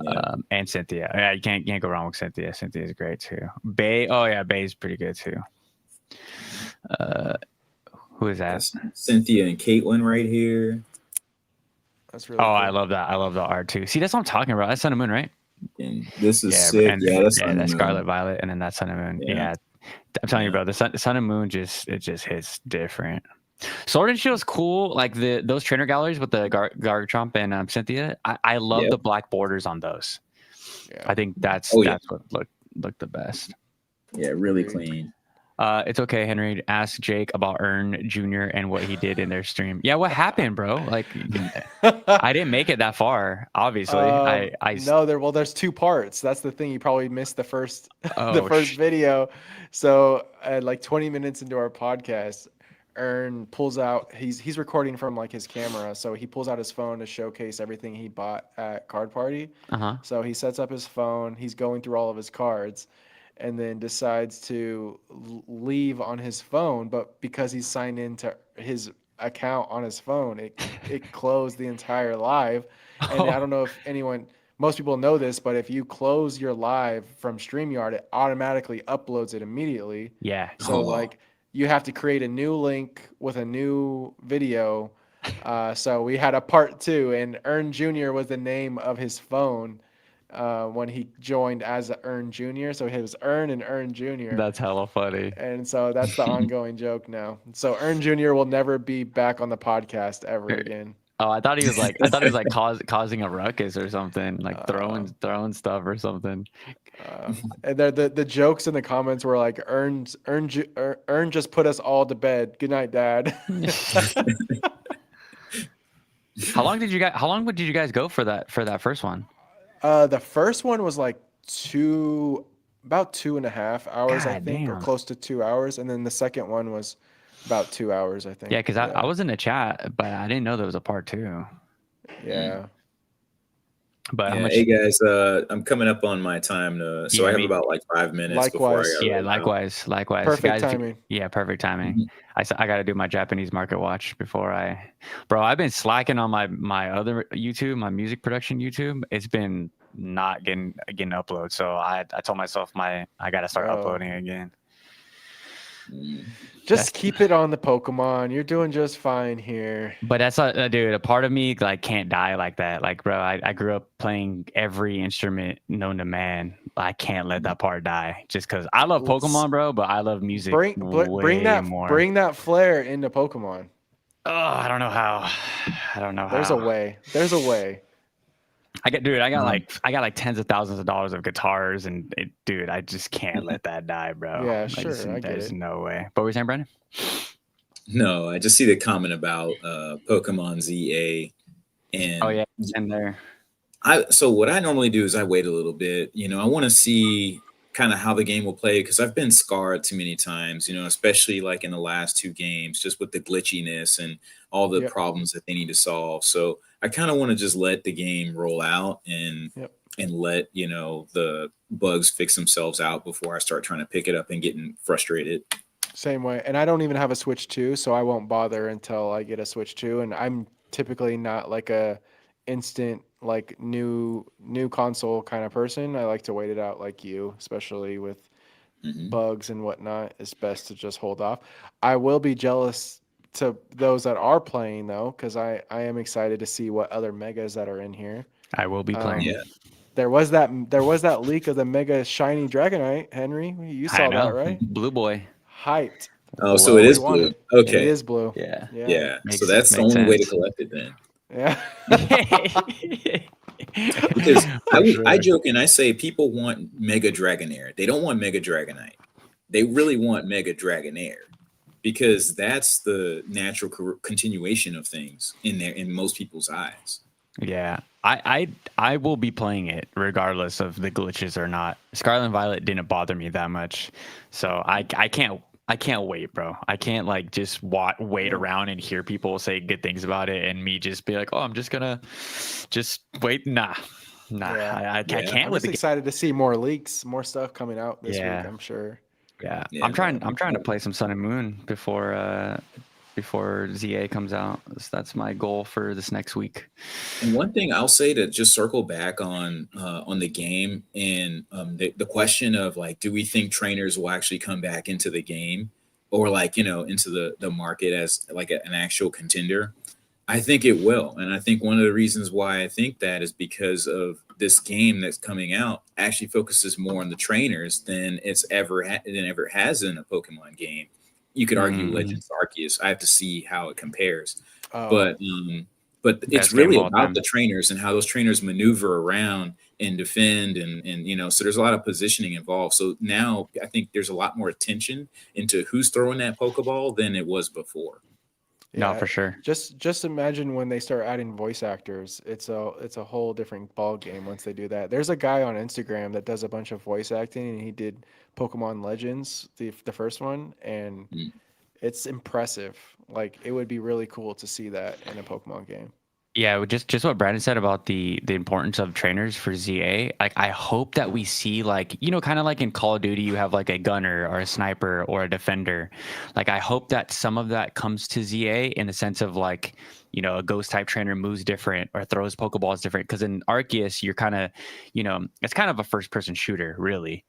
S3: Yeah.
S1: And Cynthia. Yeah, you can't go wrong with Cynthia. Cynthia's great too. Bay. Oh yeah, Bay's pretty good too. Who is that?
S3: That's Cynthia and Caitlin right here.
S2: That's really
S1: Oh,
S2: cool.
S1: I love that. I love the art too. See, that's what I'm talking about. That's Sun and Moon, right?
S3: And this is
S1: Yeah,
S3: sick.
S1: and
S3: Yeah, that's
S1: that's Scarlet Violet, and then that's Sun and Moon.
S3: Yeah.
S1: Yeah, I'm telling you, bro. The Sun and Moon just hits different. Sword and Shield's cool. Like those trainer galleries with the Garchomp and Cynthia. I love the black borders on those.
S2: Yeah.
S1: I think that's what looked the best.
S3: Yeah, really clean.
S1: It's okay, Henry. Ask Jake about Earn Jr. and what he did in their stream. Yeah, what happened, bro? Like, I didn't make it that far. Obviously,
S2: no. There's 2 parts. That's the thing. You probably missed the first video. So at like 20 minutes into our podcast, Earn pulls out. He's recording from like his camera, so he pulls out his phone to showcase everything he bought at Card Party. So he sets up his phone. He's going through all of his cards, and then decides to leave on his phone. But because he's signed into his account on his phone, it closed the entire live. And I don't know if most people know this, but if you close your live from StreamYard, it automatically uploads it immediately.
S1: Yeah.
S2: So like you have to create a new link with a new video. So we had a part 2, and Earn Jr. was the name of his phone when he joined as Earn Jr. So it was Earn and Earn Jr.
S1: That's hella funny.
S2: And so that's the ongoing joke now. So Earn Jr. will never be back on the podcast ever again.
S1: Oh, I thought he was like causing a ruckus or something, like throwing stuff or something.
S2: And the jokes in the comments were like, Earn just put us all to bed. Good night, Dad.
S1: How long did you guys go for that first one?
S2: The first one was like about 2.5 hours, I think, or close to 2 hours, and then the second one was about 2 hours, I think.
S1: Yeah, because I was in the chat, but I didn't know there was a part 2.
S2: Yeah.
S1: But
S3: hey guys, I'm coming up on my time, so I have about like 5 minutes.
S2: Likewise.
S3: Before I
S1: likewise.
S2: Perfect timing.
S1: Yeah, perfect timing. I got to do my Japanese market watch before I've been slacking on my other YouTube, my music production YouTube. It's been not getting upload, so I told myself I got to start uploading again.
S2: Just keep it on the Pokemon. You're doing just fine here.
S1: But that's dude. A part of me like can't die like that. Like, bro, I grew up playing every instrument known to man. I can't let that part die just because I love Pokemon, bro. But I love music.
S2: Bring that flair into Pokemon.
S1: Oh, I don't know how.
S2: There's a way. I
S1: got like tens of thousands of dollars of guitars, and dude, I just can't let that die, bro.
S2: Yeah, sure. There's
S1: no way. What were you saying, Brandon?
S3: No, I just see the comment about Pokemon ZA, and
S1: and there.
S3: So what I normally do is I wait a little bit. I want to see kind of how the game will play because I've been scarred too many times. Especially like in the last 2 games, just with the glitchiness and all the problems that they need to solve. So I kind of want to just let the game roll out and let the bugs fix themselves out before I start trying to pick it up and getting frustrated.
S2: Same way. And I don't even have a Switch 2, so I won't bother until I get a Switch 2. And I'm typically not like a instant like new console kind of person. I like to wait it out like you, especially with bugs and whatnot. It's best to just hold off. I will be jealous to those that are playing though, because I am excited to see what other megas that are in here.
S1: I will be playing.
S2: There was that leak of the mega shiny Dragonite, Henry. You saw that, right?
S1: Blue boy.
S2: Hyped.
S3: Oh, so it is blue. Okay.
S2: It is blue.
S3: Yeah. So that's the only way to collect it then.
S2: Yeah.
S3: Because I joke and I say people want Mega Dragonair. They don't want Mega Dragonite. They really want Mega Dragonair because that's the natural continuation of things in most people's eyes.
S1: Yeah, I will be playing it regardless of the glitches or not. Scarlet and Violet didn't bother me that much, so I can't wait, bro. I can't like just wait
S2: Yeah.
S1: around and hear people say good things about it, and me just be like, oh, I'm just gonna just wait. Nah,
S2: Yeah.
S1: I
S3: Yeah.
S1: can't
S2: I'm
S1: with
S2: just
S1: the game.
S2: excited to see more leaks, more stuff coming out this week,
S1: Yeah,
S2: I'm sure.
S1: yeah.
S3: Yeah, man.
S1: I'm trying to play some Sun and Moon before ZA comes out. That's my goal for this next week.
S3: And one thing I'll say to just circle back on the game and the question of like, do we think trainers will actually come back into the game or like into the market as like an actual contender? I think it will, and I think one of the reasons why I think that is because of this game that's coming out actually focuses more on the trainers than than ever has in a Pokemon game. You could argue
S1: Mm,
S3: Legends Arceus. I have to see how it compares,
S2: Oh,
S3: but it's
S1: best game of
S3: really
S1: all
S3: about
S1: time.
S3: the trainers and how those trainers maneuver around and defend and so there's a lot of positioning involved. So now I think there's a lot more attention into who's throwing that Pokeball than it was before.
S1: No,
S2: yeah.
S1: for sure.
S2: Just imagine when they start adding voice actors. It's a whole different ball game once they do that. There's a guy on Instagram that does a bunch of voice acting, and he did Pokemon Legends, the first one, and
S3: Mm.
S2: it's impressive. Like it would be really cool to see that in a Pokemon game.
S1: Yeah, just what Brandon said about the importance of trainers for ZA. Like, I hope that we see like kind of like in Call of Duty, you have like a gunner or a sniper or a defender. Like, I hope that some of that comes to ZA in the sense of like a ghost type trainer moves different or throws Pokeballs different. Because in Arceus, you're kind of it's kind of a first person shooter, really.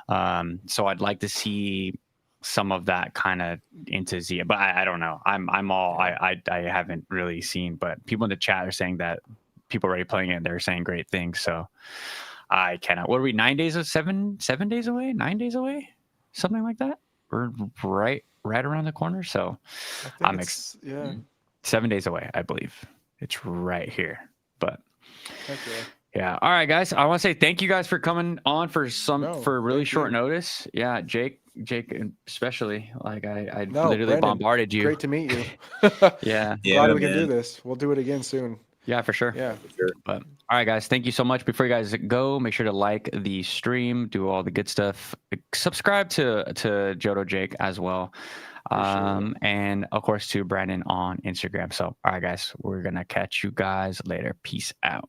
S1: So I'd like to see some of that kind of into Zia, but I don't know. I'm all I haven't really seen, but people in the chat are saying that people already playing it. They're saying great things. So I cannot. What are we? 9 days of 7 days away? 9 days away? Something like that. We're right around the corner. So
S2: I think
S1: I'm
S2: it's yeah.
S1: 7 days away. I believe it's right here. But
S2: Heck yeah.
S1: yeah. All right, guys. I want to say thank you guys for coming on for
S2: No,
S1: really
S2: thank
S1: short
S2: you.
S1: notice. Yeah, Jake especially. Like I
S2: No,
S1: literally
S2: Brendan,
S1: bombarded you.
S2: great to meet you.
S1: Yeah.
S3: Yeah,
S2: Glad we can do
S3: man.
S2: this. We'll do it again soon.
S1: Yeah, for sure.
S2: Yeah.
S3: For sure.
S1: But all right, guys. Thank you so much. Before you guys go, make sure to like the stream, do all the good stuff. Subscribe to Jodo Jake as well.
S2: Appreciate it.
S1: And of course to Brandon on Instagram. So all right, guys, we're gonna catch you guys later. Peace out.